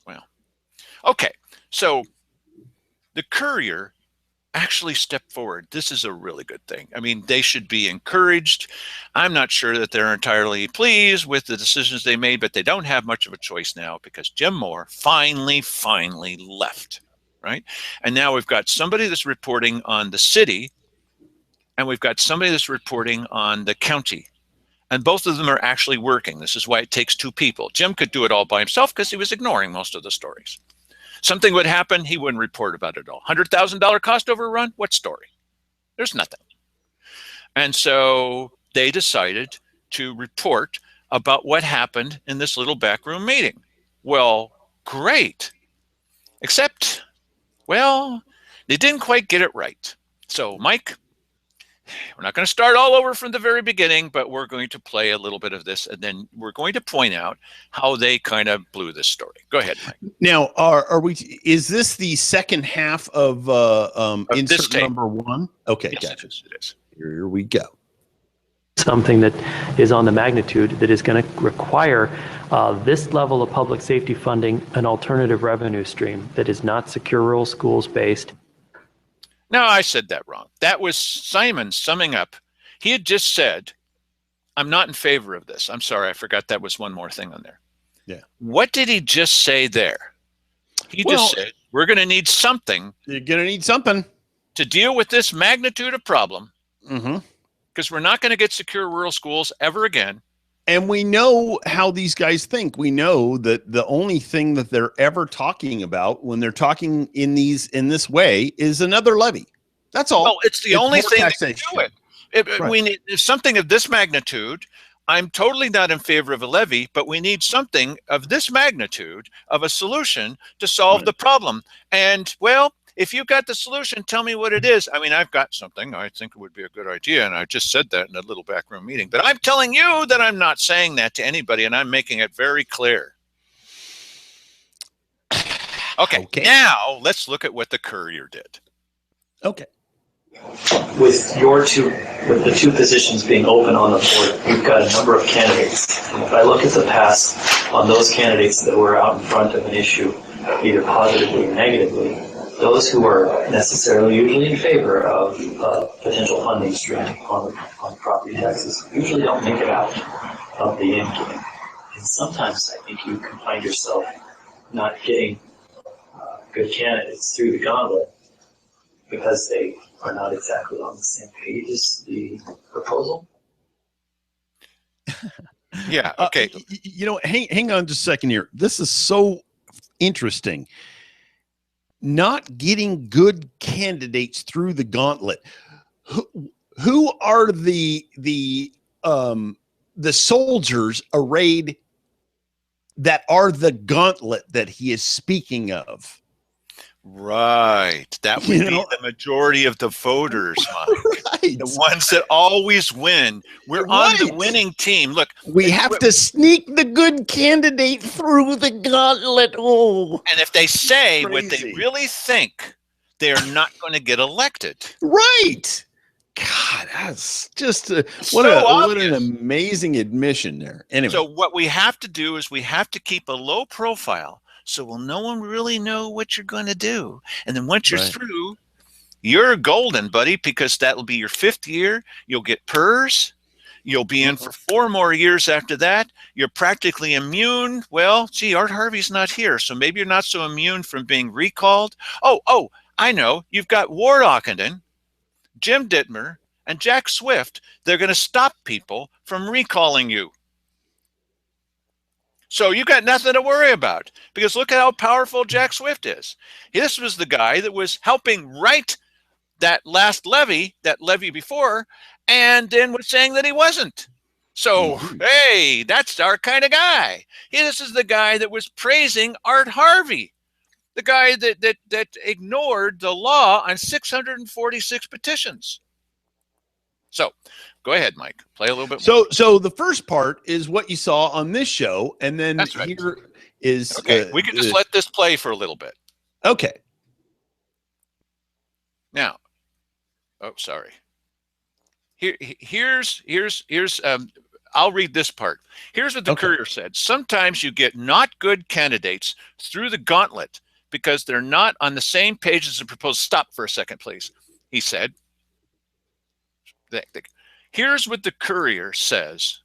Well, okay. So the Courier actually stepped forward. This is a really good thing. I mean, they should be encouraged. I'm not sure that they're entirely pleased with the decisions they made, but they don't have much of a choice now because Jim Moore finally left, right? And now we've got somebody that's reporting on the city, and we've got somebody that's reporting on the county. And both of them are actually working. This is why it takes two people. Jim could do it all by himself because he was ignoring most of the stories. Something would happen, he wouldn't report about it all. $100,000 cost overrun? What story? There's nothing. And so they decided to report about what happened in this little backroom meeting. Well, great. Except, well, they didn't quite get it right. So, Mike, we're not going to start all over from the very beginning, but we're going to play a little bit of this, and then we're going to point out how they kind of blew this story. Go ahead, Mike. Now, are we? Is this the second half of insert tape. number 1? Okay, Yes, gotcha. it is. Here we go. Something that is on the magnitude that is going to require this level of public safety funding, an alternative revenue stream that is not secure rural schools based. No, I said that wrong. That was Simon summing up. He had just said, I'm not in favor of this. I'm sorry, I forgot that was one more thing on there. Yeah. What did he just say there? He just said, we're going to need something. You're going to need something to deal with this magnitude of problem. Mm-hmm. Because we're not going to get secure rural schools ever again. And we know how these guys think. We know that the only thing that they're ever talking about when they're talking in this way is another levy. That's all. Well, it's the only thing that can do it. Right. We need something of this magnitude. I'm totally not in favor of a levy, but we need something of this magnitude of a solution to solve the problem. And, well, if you got the solution, tell me what it is. I mean, I've got something I think it would be a good idea, and I just said that in a little backroom meeting. But I'm telling you that I'm not saying that to anybody, and I'm making it very clear. Okay. Now let's look at what the Courier did. Okay. With the two positions being open on the board, we've got a number of candidates. And if I look at the past on those candidates that were out in front of an issue, either positively or negatively, those who are necessarily usually in favor of potential funding stream on property taxes usually don't make it out of the end game. And sometimes I think you can find yourself not getting good candidates through the gauntlet because they are not exactly on the same page as the proposal. Yeah, okay. Hang on just a second here. This is so interesting. Not getting good candidates through the gauntlet. Who are the soldiers arrayed that are the gauntlet that he is speaking of? Right. That would be the majority of the voters, Mike. Right. The ones that always win. We're on the winning team. Look, we have to sneak the good candidate through the gauntlet. Oh, and if they say what they really think, they're not going to get elected. Right. God, that's just what an amazing admission there. Anyway, so what we have to do is we have to keep a low profile. So will no one really know what you're going to do. And then once you're through, you're golden, buddy, because that'll be your 5th year. You'll get PERS. You'll be in for 4 more years after that. You're practically immune. Well, gee, Art Harvey's not here, so maybe you're not so immune from being recalled. Oh, I know. You've got Ward Ockenden, Jim Dittmer, and Jack Swift. They're going to stop people from recalling you. So you got nothing to worry about, because look at how powerful Jack Swift is. This was the guy that was helping write that last levy, that levy before, and then was saying that he wasn't. So, hey, that's our kind of guy. This is the guy that was praising Art Harvey, the guy that ignored the law on 646 petitions. So, go ahead, Mike. Play a little bit more. So the first part is what you saw on this show, and then That's right. here is okay. We can just let this play for a little bit. Okay. Now, oh, sorry. Here's I'll read this part. Here's what the Courier said. Sometimes you get not good candidates through the gauntlet because they're not on the same page as the proposed. Stop for a second, please. He said. Here's what the Courier says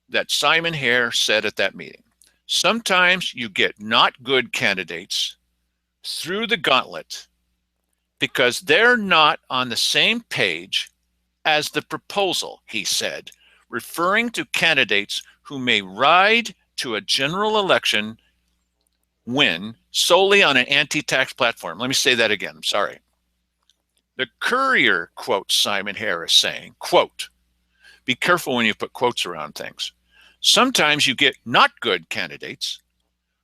that Simon Hare said at that meeting. Sometimes you get not good candidates through the gauntlet because they're not on the same page as the proposal, he said, referring to candidates who may ride to a general election win solely on an anti-tax platform. Let me say that again. I'm sorry. The Courier quotes Simon Hare saying, quote, be careful when you put quotes around things. Sometimes you get not good candidates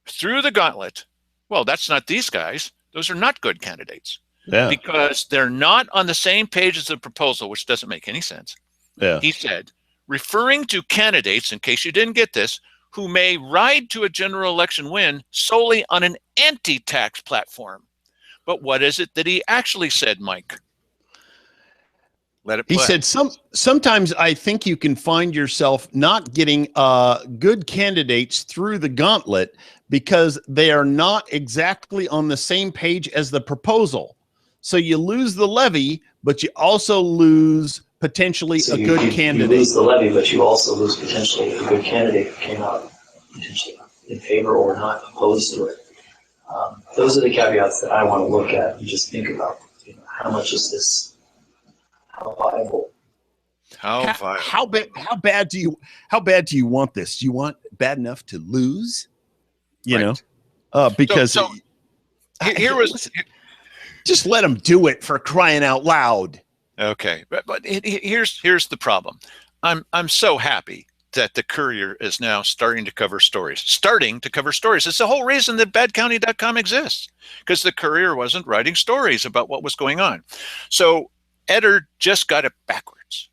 through the gauntlet. Well, that's not these guys. Those are not good candidates. Yeah. Because they're not on the same page as the proposal, which doesn't make any sense. Yeah. He said, referring to candidates, in case you didn't get this, who may ride to a general election win solely on an anti-tax platform. But what is it that he actually said, Mike? Let it play. He said, sometimes I think you can find yourself not getting good candidates through the gauntlet because they are not exactly on the same page as the proposal. So you lose the levy, but you also lose potentially a good candidate. You lose the levy, but you also lose potentially a good candidate who came out potentially in favor or not opposed to it. Those are the caveats that I want to look at and just think about. You know, how much is this? How viable? How bad do you want this? Do you want bad enough to lose? You know, because just let them do it, for crying out loud. Okay, but here's the problem. I'm so happy that the Courier is now starting to cover stories. It's the whole reason that badcounty.com exists, because the Courier wasn't writing stories about what was going on. So Eder just got it backwards,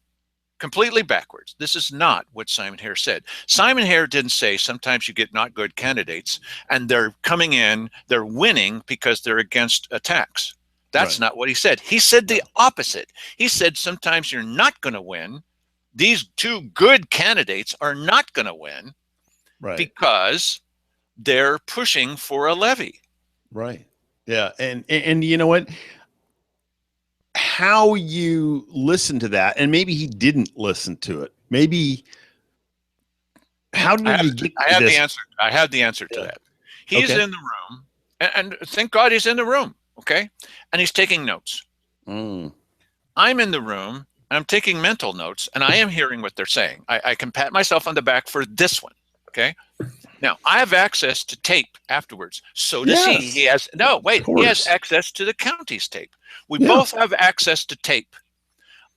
completely backwards. This is not what Simon Hare said. Simon Hare didn't say sometimes you get not good candidates and they're coming in, they're winning because they're against a tax. That's not what he said. He said the opposite. He said sometimes you're not going to win. These two good candidates are not going to win because they're pushing for a levy. Right. Yeah. And you know what? How you listen to that, and maybe he didn't listen to it. Maybe how did he get I have the answer. I have the answer to that. He's in the room, and thank God he's in the room. Okay. And he's taking notes. I'm in the room. I'm taking mental notes, and I am hearing what they're saying. I can pat myself on the back for this one. Okay. Now I have access to tape afterwards. So does he. He has He has access to the county's tape. We both have access to tape.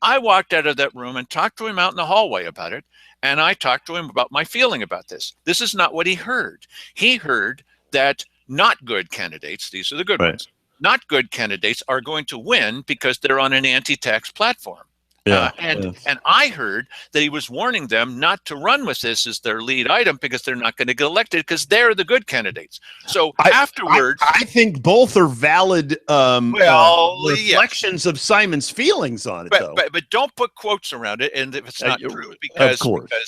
I walked out of that room and talked to him out in the hallway about it, and I talked to him about my feeling about this. This is not what he heard. He heard that not good candidates, these are the good ones, not good candidates are going to win because they're on an anti-tax platform. And I heard that he was warning them not to run with this as their lead item because they're not going to get elected because they're the good candidates. So afterwards, I think both are valid reflections of Simon's feelings on it. But don't put quotes around it, and if it's not true, because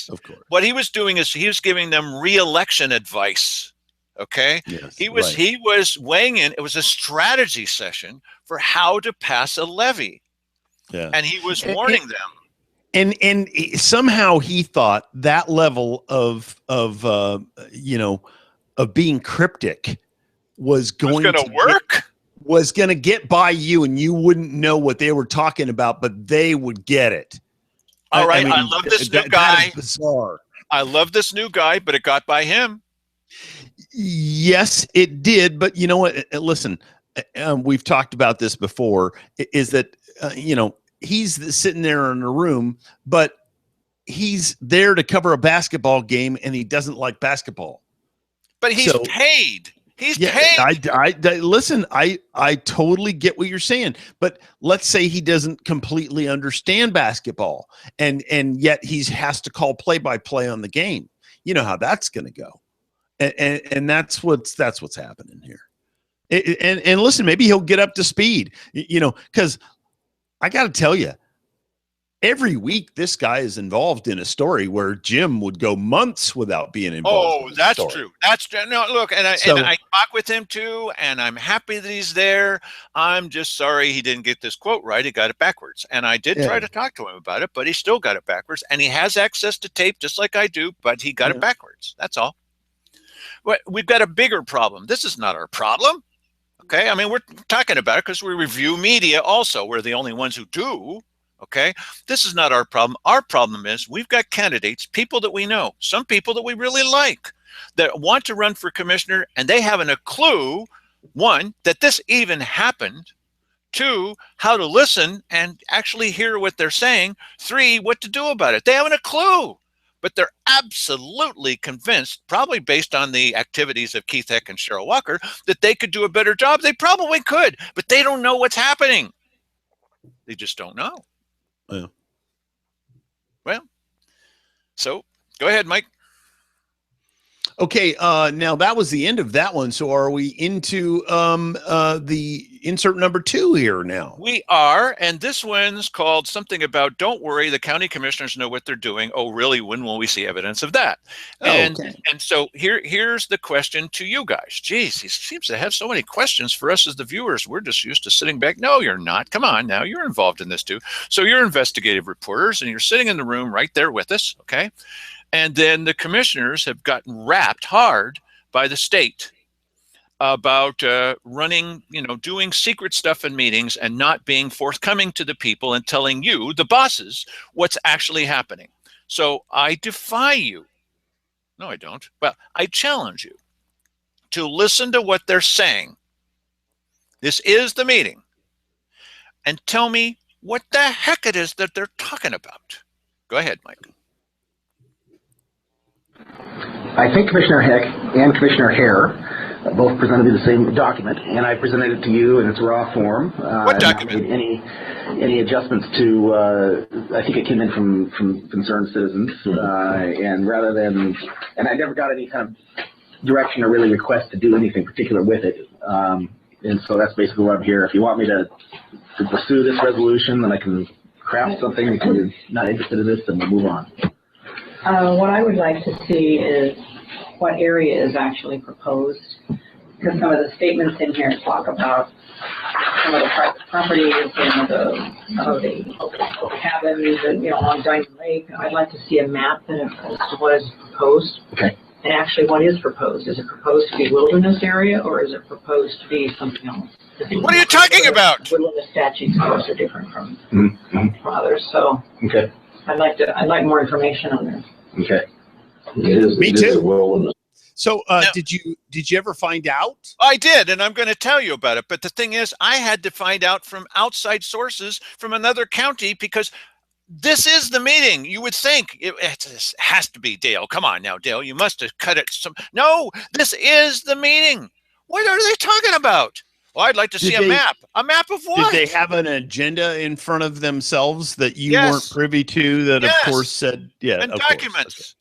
of course, what he was doing is he was giving them re-election advice. Okay, he was weighing in. It was a strategy session for how to pass a levy. Yeah. And he was warning them. And somehow he thought that level of being cryptic was going to work. Was going to get by you, and you wouldn't know what they were talking about, but they would get it. All right, I love this new guy. That is bizarre. I love this new guy, but it got by him. Yes, it did. But you know what? Listen, we've talked about this before. Is that he's sitting there in a room, but he's there to cover a basketball game, and he doesn't like basketball. But he's paid. He's paid. Listen, I totally get what you're saying, but let's say he doesn't completely understand basketball, and yet he has to call play-by-play on the game. You know how that's going to go, and that's what's happening here. And listen, maybe he'll get up to speed, because I got to tell you, every week this guy is involved in a story where Jim would go months without being involved. Oh, that's true. That's true. No, look, and I talk with him too, and I'm happy that he's there. I'm just sorry he didn't get this quote right. He got it backwards. And I did try to talk to him about it, but he still got it backwards. And he has access to tape just like I do, but he got it backwards. That's all. But we've got a bigger problem. This is not our problem. Okay. I mean, we're talking about it because we review media also. We're the only ones who do. Okay, this is not our problem. Our problem is we've got candidates, people that we know, some people that we really like, that want to run for commissioner, and they haven't a clue, one, that this even happened, two, how to listen and actually hear what they're saying, three, what to do about it. They haven't a clue, but they're absolutely convinced, probably based on the activities of Keith Heck and Cheryl Walker, that they could do a better job. They probably could, but they don't know what's happening. They just don't know. Yeah. Well, so go ahead, Mike. Okay, now that was the end of that one. So are we into the insert number 2 here now? We are, and this one's called something about, don't worry, the county commissioners know what they're doing. Oh, really? When will we see evidence of that? And so here's the question to you guys. Geez, he seems to have so many questions for us as the viewers. We're just used to sitting back. No, you're not. Come on now. You're involved in this too. So you're investigative reporters, and you're sitting in the room right there with us, okay? And then the commissioners have gotten wrapped hard by the state about running, doing secret stuff in meetings and not being forthcoming to the people and telling you, the bosses, what's actually happening. So I defy you. No, I don't. Well, I challenge you to listen to what they're saying. This is the meeting. And tell me what the heck it is that they're talking about. Go ahead, Mike. I think Commissioner Heck and Commissioner Hare both presented me the same document, and I presented it to you in its raw form. What document? Any adjustments to? I think it came in from concerned citizens, and rather than, and I never got any kind of direction or really request to do anything particular with it, and so that's basically what I'm here. If you want me to pursue this resolution, then I can craft something. If you're not interested in this, then we'll move on. What I would like to see is what area is actually proposed, because some of the statements in here talk about some of the private properties and some of the cabins and, on Diamond Lake. I'd like to see a map as to what is proposed. Okay. And actually what is proposed. Is it proposed to be wilderness area, or is it proposed to be something else? What are you talking about? Wilderness statutes, of course, are different from others. So okay. I'd like more information on this. Okay. Me too. So did you ever find out? I did, and I'm going to tell you about it. But the thing is, I had to find out from outside sources from another county, because this is the meeting. You would think it has to be Dale. Come on now, Dale. You must have cut it some. No, this is the meeting. What are they talking about? Well, I'd like to see a map. A map of what? Did they have an agenda in front of themselves that you weren't privy to? That, of course, said, and documents.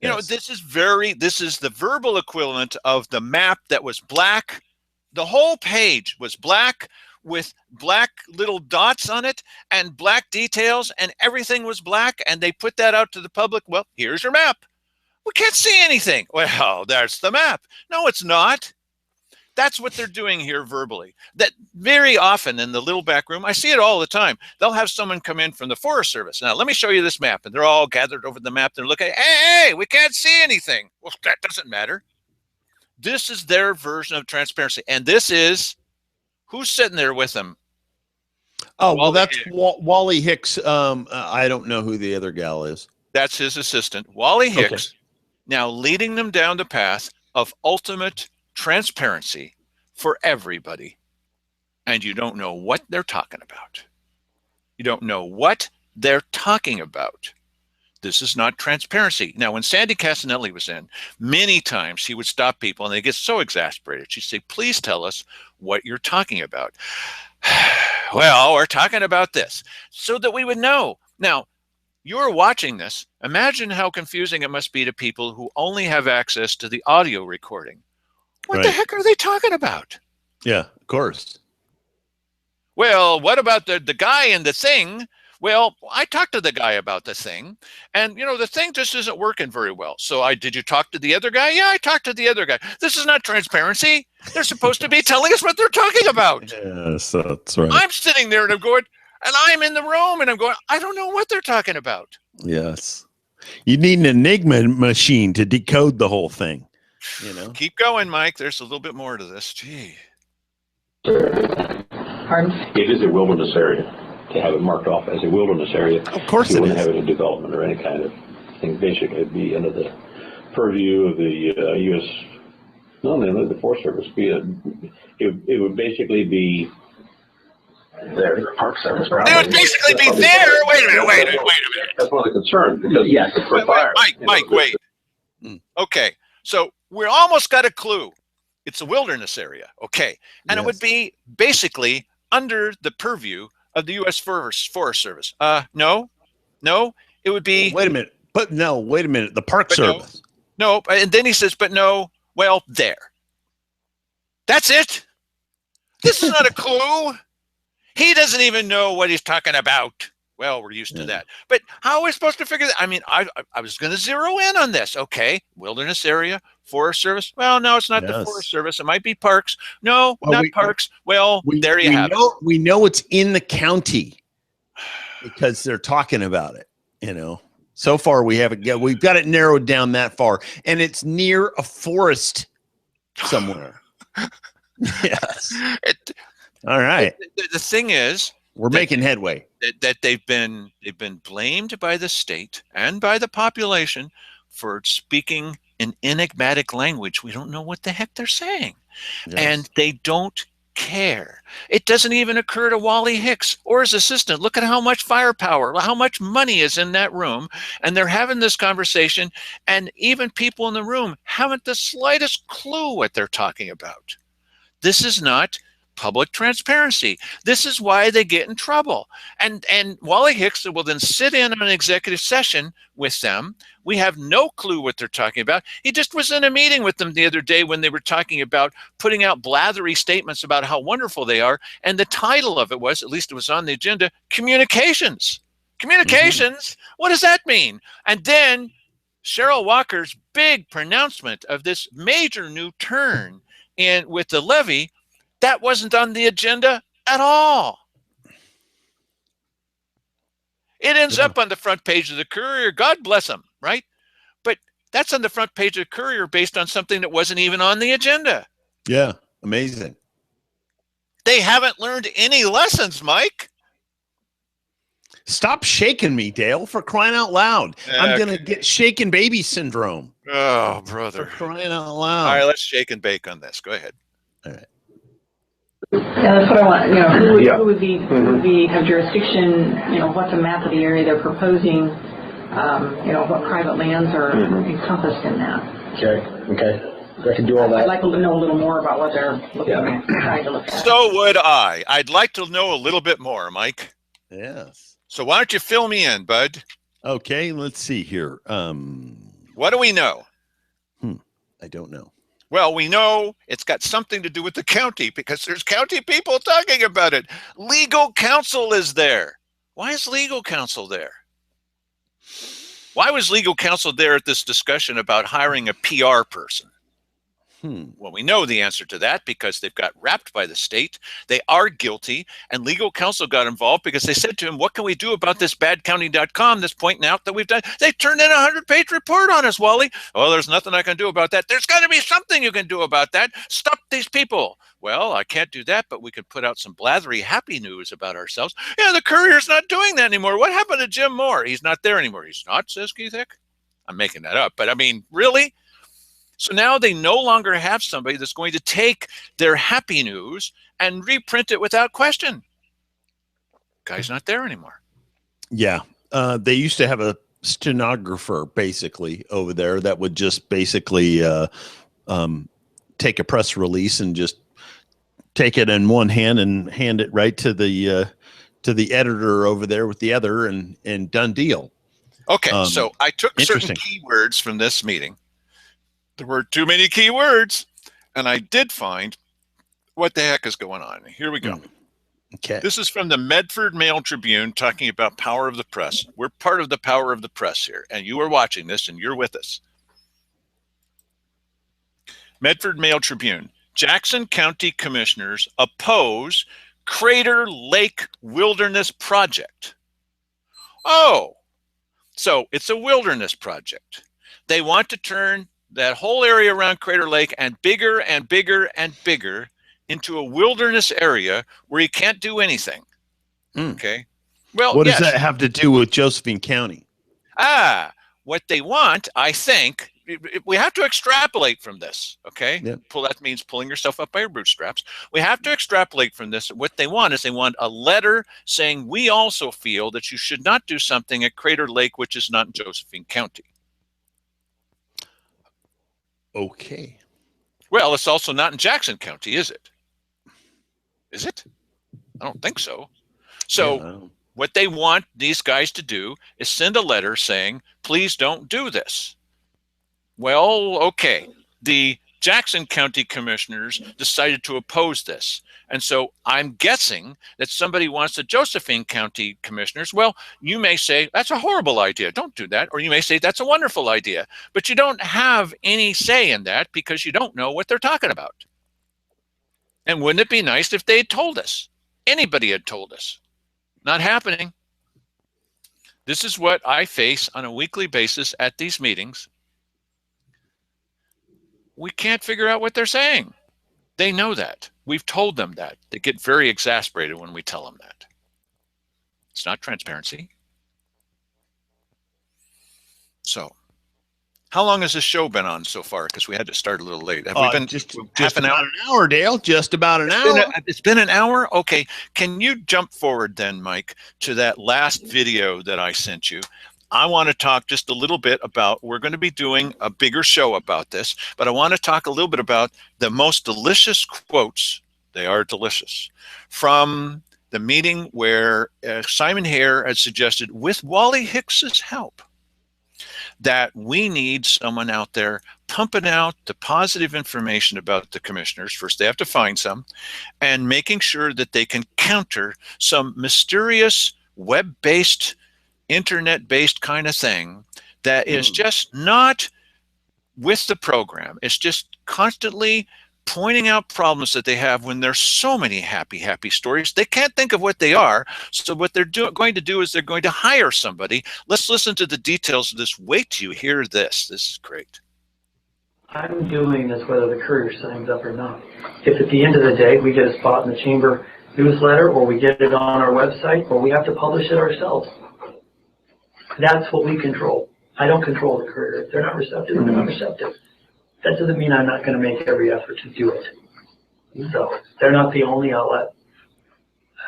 Okay. This is the verbal equivalent of the map that was black. The whole page was black with black little dots on it and black details, and everything was black. And they put that out to the public. Well, here's your map. We can't see anything. Well, there's the map. No, it's not. That's what they're doing here verbally. That very often in the little back room, I see it all the time. They'll have someone come in from the Forest Service. Now, let me show you this map. And they're all gathered over the map. They're looking, hey, we can't see anything. Well, that doesn't matter. This is their version of transparency. And this is, who's sitting there with them? Oh, well, that's Wally Hicks. I don't know who the other gal is. That's his assistant, Wally Hicks, now leading them down the path of ultimate transparency for everybody. And you don't know what they're talking about. You don't know what they're talking about. This is not transparency. Now, when Sandy Casanelli was in, many times he would stop people and they get so exasperated. She'd say, please tell us what you're talking about. Well, we're talking about this, so that we would know. Now, you're watching this. Imagine how confusing it must be to people who only have access to the audio recording. What the heck are they talking about? Yeah, of course. Well, what about the guy in the thing? Well, I talked to the guy about the thing, and the thing just isn't working very well. So did you talk to the other guy? Yeah, I talked to the other guy. This is not transparency. They're supposed to be telling us what they're talking about. Yes, that's right. I'm sitting there and I'm going, and I'm in the room and I'm going, I don't know what they're talking about. Yes. You need an Enigma machine to decode the whole thing. Keep going, Mike. There's a little bit more to this. Gee. Pardon? It is a wilderness area. To have it marked off as a wilderness area. Of course you it wouldn't is. have any development or any kind of thing. Basically, it'd be under the purview of the U.S. Not only the Forest Service. It would basically be Their Park Service. They would basically be there. Wait a minute. That's one of the concerns. Because Yes. for fire. Mike, wait. Okay, so we almost got a clue. It's a wilderness area. Okay, and it would be basically under the purview of the U.S. Forest Service. No, it would be. Wait a minute. But no, wait a minute. The Park Service. No, and then he says, but no, well, there. That's it. This is not a clue. He doesn't even know what he's talking about. Well, we're used to that. But how are we supposed to figure that? I mean, I was going to zero in on this. Okay, wilderness area, Forest Service. Well, no, it's not the Forest Service. It might be parks. No, not parks. Well, there you have it. We know it's in the county because they're talking about it. So far we've got it narrowed down that far, and it's near a forest somewhere. Yes. All right. The thing is, we're making headway. That they've been blamed by the state and by the population for speaking an enigmatic language. We don't know what the heck they're saying. Yes. And they don't care. It doesn't even occur to Wally Hicks or his assistant. Look at how much firepower, how much money is in that room. And they're having this conversation, and even people in the room haven't the slightest clue what they're talking about. This is not public transparency. This is why they get in trouble. And Wally Hicks will then sit in on an executive session with them. We have no clue what they're talking about. He just was in a meeting with them the other day when they were talking about putting out blathery statements about how wonderful they are. And the title of it was, at least it was on the agenda, communications. Communications? What does that mean? And then Cheryl Walker's big pronouncement of this major new turn with the levy, that wasn't on the agenda at all. It ends up on the front page of the Courier. God bless them, right? But that's on the front page of the Courier based on something that wasn't even on the agenda. Yeah, amazing. They haven't learned any lessons, Mike. Stop shaking me, Dale, for crying out loud. I'm going to get shaken baby syndrome. Oh, brother. For crying out loud. All right, let's shake and bake on this. Go ahead. All right. Yeah, that's what I want. Who would be have jurisdiction? What's a map of the area they're proposing? What private lands are encompassed in that? Okay. I can do all that. I'd like to know a little more about what they're looking at, trying to look at. So would I. I'd like to know a little bit more, Mike. Yes. So why don't you fill me in, bud? Okay, let's see here. What do we know? I don't know. Well, we know it's got something to do with the county because there's county people talking about it. Legal counsel is there. Why is legal counsel there? Why was legal counsel there at this discussion about hiring a PR person? Well, we know the answer to that because they've got wrapped by the state. They are guilty, and legal counsel got involved because they said to him, what can we do about this badcounty.com that's pointing out that we've done? They turned in a 100-page report on us, Wally. Oh, there's nothing I can do about that. There's got to be something you can do about that. Stop these people. Well, I can't do that, but we could put out some blathery happy news about ourselves. Yeah, the Courier's not doing that anymore. What happened to Jim Moore? He's not there anymore. He's not, says Keith Hick. I'm making that up, but I mean, really? So now they no longer have somebody that's going to take their happy news and reprint it without question. Guy's not there anymore. Yeah. They used to have a stenographer basically over there that would just basically take a press release and just take it in one hand and hand it right to the editor over there with the other, and done deal. Okay, so I took certain keywords from this meeting. There were too many keywords, and I did find what the heck is going on. Here we go. Okay. This is from the Medford Mail Tribune talking about power of the press. We're part of the power of the press here, and you are watching this, and you're with us. Medford Mail Tribune. Jackson County Commissioners oppose Crater Lake Wilderness Project. Oh, so it's a wilderness project. They want to turn that whole area around Crater Lake and bigger and bigger and bigger into a wilderness area where you can't do anything. Okay. Well, what does that have to do with Josephine County? What they want, I think, we have to extrapolate from this. Okay. Yep. That means pulling yourself up by your bootstraps. We have to extrapolate from this. What they want is they want a letter saying, we also feel that you should not do something at Crater Lake, which is not in Josephine County. Okay. Well, it's also not in Jackson County, is it? Is it? I don't think so. So what they want these guys to do is send a letter saying, please don't do this. Well, okay. The Jackson County Commissioners decided to oppose this. And so I'm guessing that somebody wants the Josephine County Commissioners. Well, you may say, that's a horrible idea. Don't do that. Or you may say, that's a wonderful idea. But you don't have any say in that because you don't know what they're talking about. And wouldn't it be nice if they had told us? Anybody had told us. Not happening. This is what I face on a weekly basis at these meetings. We can't figure out what they're saying. They know that. We've told them that. They get very exasperated when we tell them that. It's not transparency. So, how long has this show been on so far? Because we had to start a little late. Have we been just half an hour? About an hour, Dale. Just about an hour. It's been an hour? Okay. Can you jump forward then, Mike, to that last video that I sent you? I want to talk just a little bit about, we're going to be doing a bigger show about this, but I want to talk a little bit about the most delicious quotes, they are delicious, from the meeting where Simon Hare had suggested, with Wally Hicks's help, that we need someone out there pumping out the positive information about the commissioners. First, they have to find some, and making sure that they can counter some mysterious web-based, internet-based kind of thing that is just not with the program. It's just constantly pointing out problems that they have when there's so many happy stories. They can't think of what they are. So what they're going to do is they're going to hire somebody. Let's listen to the details of this. Wait till you hear this. This is great. I'm doing this whether the Courier signs up or not. If at the end of the day we get a spot in the Chamber newsletter, or we get it on our website, or we have to publish it ourselves, that's what we control. I don't control the Courier. If they're not receptive, they're not receptive. That doesn't mean I'm not going to make every effort to do it. So they're not the only outlet.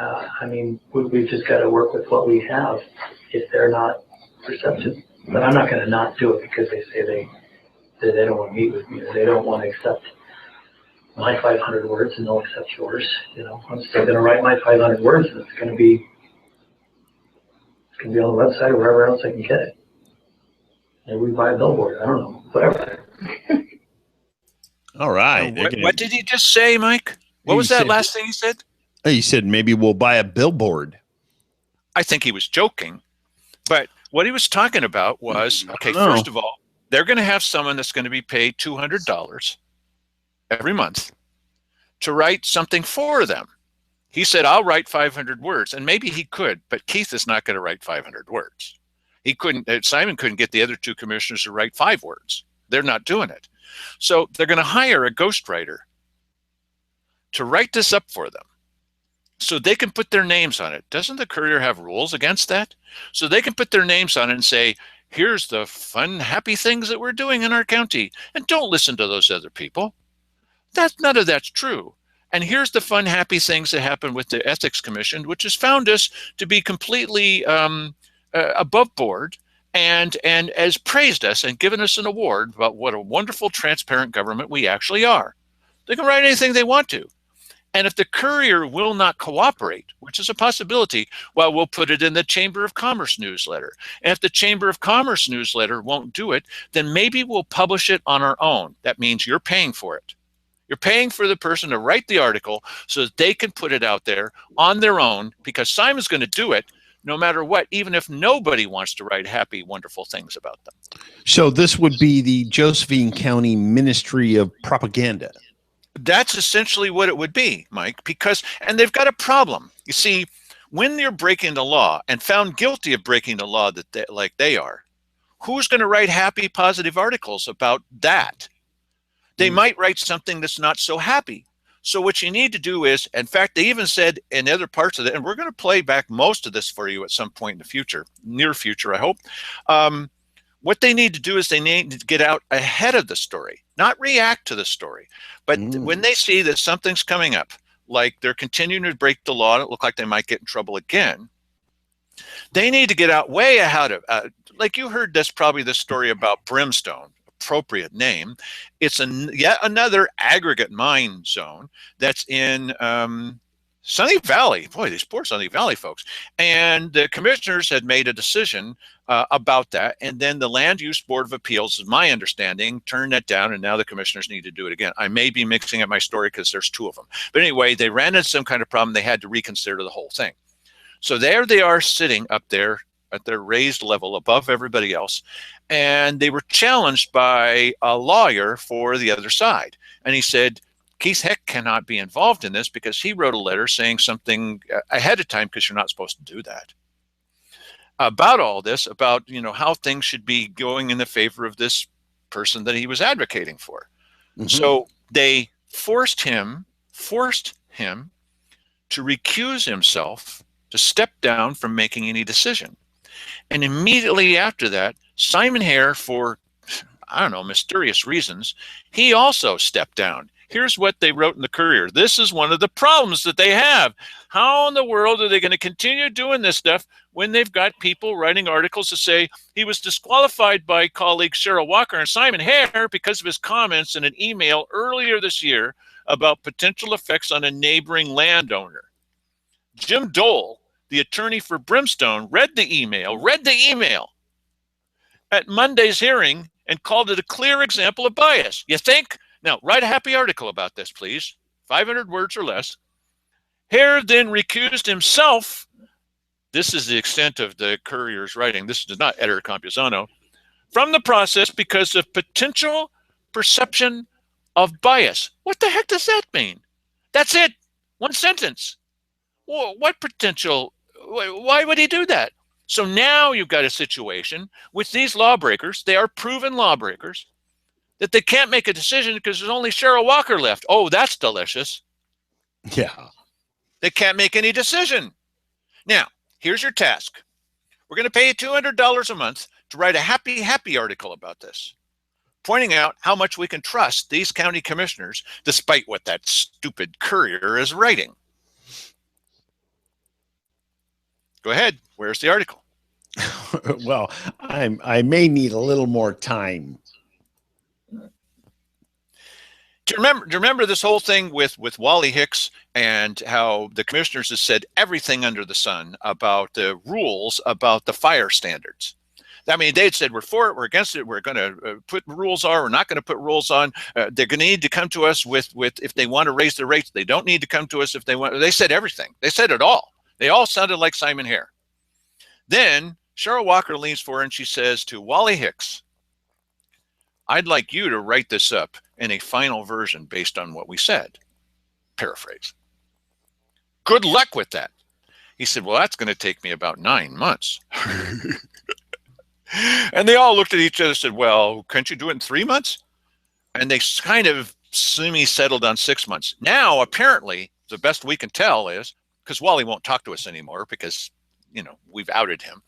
I mean, we've just got to work with what we have if they're not receptive. But I'm not going to not do it because they say they don't want to meet with me, or they don't want to accept my 500 words and they'll accept yours. You know, I'm still going to write my 500 words, and it's going to be on the website or wherever else I can get it. Maybe we buy a billboard. I don't know. Whatever. All right. What did he just say, Mike? What was that last thing he said? He said maybe we'll buy a billboard. I think he was joking. But what he was talking about was, okay, first of all, they're going to have someone that's going to be paid $200 every month to write something for them. He said, I'll write 500 words. And maybe he could, but Keith is not going to write 500 words. He couldn't, Simon couldn't get the other two commissioners to write 5 words. They're not doing it. So they're going to hire a ghostwriter to write this up for them so they can put their names on it. Doesn't the Courier have rules against that? So they can put their names on it and say, here's the fun, happy things that we're doing in our county. And don't listen to those other people. None of that's true. And here's the fun, happy things that happen with the Ethics Commission, which has found us to be completely above board and has praised us and given us an award about what a wonderful, transparent government we actually are. They can write anything they want to. And if the Courier will not cooperate, which is a possibility, well, we'll put it in the Chamber of Commerce newsletter. And if the Chamber of Commerce newsletter won't do it, then maybe we'll publish it on our own. That means you're paying for it. You're paying for the person to write the article so that they can put it out there on their own, because Simon's going to do it no matter what, even if nobody wants to write happy, wonderful things about them. So this would be the Josephine County Ministry of Propaganda. That's essentially what it would be, Mike, because, and they've got a problem. You see, when you're breaking the law and found guilty of breaking the law like they are, who's going to write happy, positive articles about that? They might write something that's not so happy. So what you need to do is, in fact, they even said in other parts of it, and we're going to play back most of this for you at some point in the future, near future, I hope. What they need to do is they need to get out ahead of the story, not react to the story. But when they see that something's coming up, like they're continuing to break the law, it looks like they might get in trouble again, they need to get out way ahead of, like you heard this, probably this story about Brimstone. Appropriate name. It's yet another aggregate mine zone that's in Sunny Valley. Boy, these poor Sunny Valley folks. And the commissioners had made a decision about that. And then the Land Use Board of Appeals, is my understanding, turned that down. And now the commissioners need to do it again. I may be mixing up my story because there's 2 of them. But anyway, they ran into some kind of problem. They had to reconsider the whole thing. So there they are sitting up there at their raised level above everybody else. And they were challenged by a lawyer for the other side. And he said, Keith Heck cannot be involved in this because he wrote a letter saying something ahead of time, because you're not supposed to do that, about all this, about, you know, how things should be going in the favor of this person that he was advocating for. So they forced him to recuse himself, to step down from making any decision. And immediately after that, Simon Hare, for, I don't know, mysterious reasons, he also stepped down. Here's what they wrote in the Courier. This is one of the problems that they have. How in the world are they going to continue doing this stuff when they've got people writing articles to say he was disqualified by colleagues Cheryl Walker and Simon Hare because of his comments in an email earlier this year about potential effects on a neighboring landowner? Jim Dole, the attorney for Brimstone, read the email at Monday's hearing and called it a clear example of bias. You think? Now, write a happy article about this, please. 500 words or less. Hare then recused himself. This is the extent of the Courier's writing. This is not editor Campuzano. From the process because of potential perception of bias. What the heck does that mean? That's it. One sentence. What potential? Why would he do that? So now you've got a situation with these lawbreakers. They are proven lawbreakers, that they can't make a decision because there's only Cheryl Walker left. Oh, that's delicious. Yeah. They can't make any decision. Now, here's your task. We're going to pay you $200 a month to write a happy article about this, pointing out how much we can trust these county commissioners despite what that stupid Courier is writing. Go ahead. Where's the article? Well, I may need a little more time. Do you remember this whole thing with Wally Hicks and how the commissioners have said everything under the sun about the rules about the fire standards? I mean, they'd said, we're for it, we're against it, we're going to put rules on, we're not going to put rules on. They're going to need to come to us with if they want to raise their rates. They don't need to come to us if they want. They said everything. They said it all. They all sounded like Simon Hare. Then Cheryl Walker leans forward and she says to Wally Hicks, I'd like you to write this up in a final version based on what we said. Paraphrase. Good luck with that. He said, well, that's going to take me about 9 months. And they all looked at each other and said, well, can't you do it in 3 months? And they kind of semi-settled on 6 months. Now, apparently, the best we can tell is, because Wally won't talk to us anymore because, you know, we've outed him.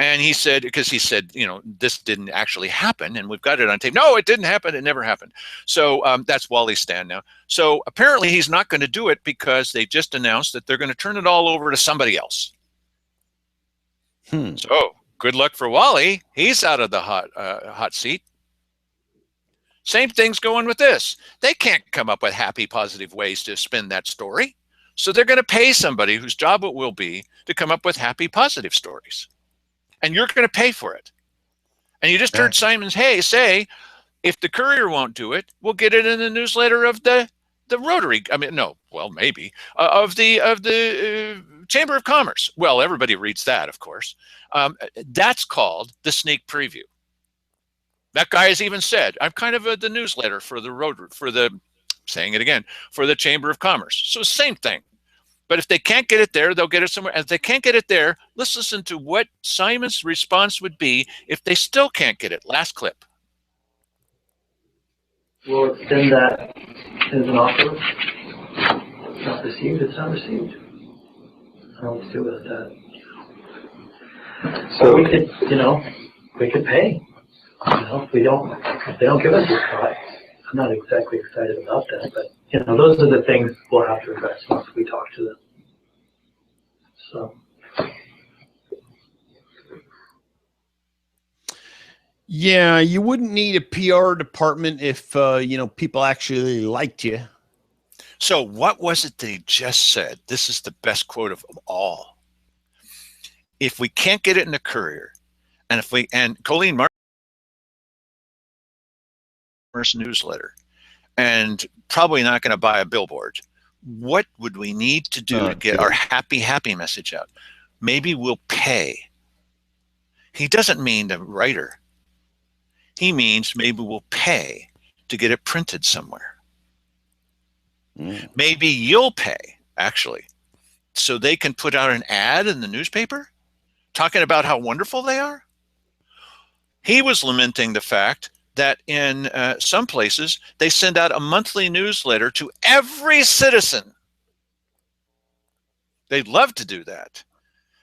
And he said, because he said, you know, this didn't actually happen, and we've got it on tape. No, it didn't happen. It never happened. So that's Wally's stand now. So apparently he's not going to do it because they just announced that they're going to turn it all over to somebody else. So good luck for Wally. He's out of the hot seat. Same thing's going with this. They can't come up with happy, positive ways to spin that story. So they're going to pay somebody whose job it will be to come up with happy, positive stories. And you're going to pay for it. And you just heard Simon say, if the Courier won't do it, we'll get it in the newsletter of the Rotary. I mean, no, well, maybe of the Chamber of Commerce. Well, everybody reads that, of course. That's called the sneak preview. That guy has even said, I'm kind of the newsletter for the Rotary, saying it again, for the Chamber of Commerce. So same thing. But if they can't get it there, they'll get it somewhere. And if they can't get it there, let's listen to what Simon's response would be if they still can't get it. Last clip. We'll extend that as an offer. It's not received, it's not received. I don't want to do with that. So we could, you know, we could pay. You know, if they don't give us this product, I'm not exactly excited about that, but you know, those are the things we'll have to address once we talk to them. So. Yeah, you wouldn't need a PR department if you know, people actually liked you. So what was it they just said? This is the best quote of them all. If we can't get it in the Courier, and Colleen Martin's newsletter, and probably not going to buy a billboard, what would we need to do to get our happy message out? Maybe we'll pay. He doesn't mean the writer. He means maybe we'll pay to get it printed somewhere. Maybe you'll pay, actually, so they can put out an ad in the newspaper talking about how wonderful they are. He was lamenting the fact that in some places, they send out a monthly newsletter to every citizen. They'd love to do that.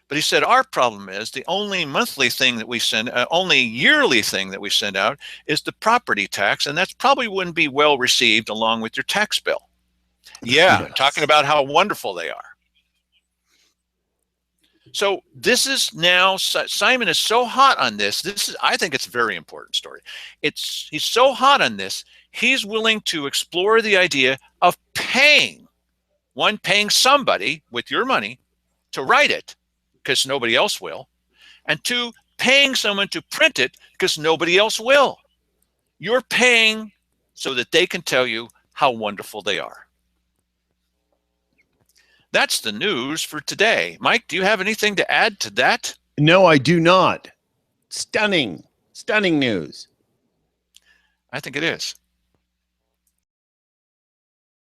But he said, our problem is the only monthly thing that we send, only yearly thing that we send out is the property tax, and that's probably wouldn't be well received along with your tax bill. Yeah, yes. Talking about how wonderful they are. So this is now, Simon is so hot on this. I think it's a very important story. He's so hot on this, he's willing to explore the idea of paying somebody with your money to write it, because nobody else will, and 2, paying someone to print it because nobody else will. You're paying so that they can tell you how wonderful they are. That's the news for today. Mike, do you have anything to add to that? No, I do not. Stunning news. I think it is.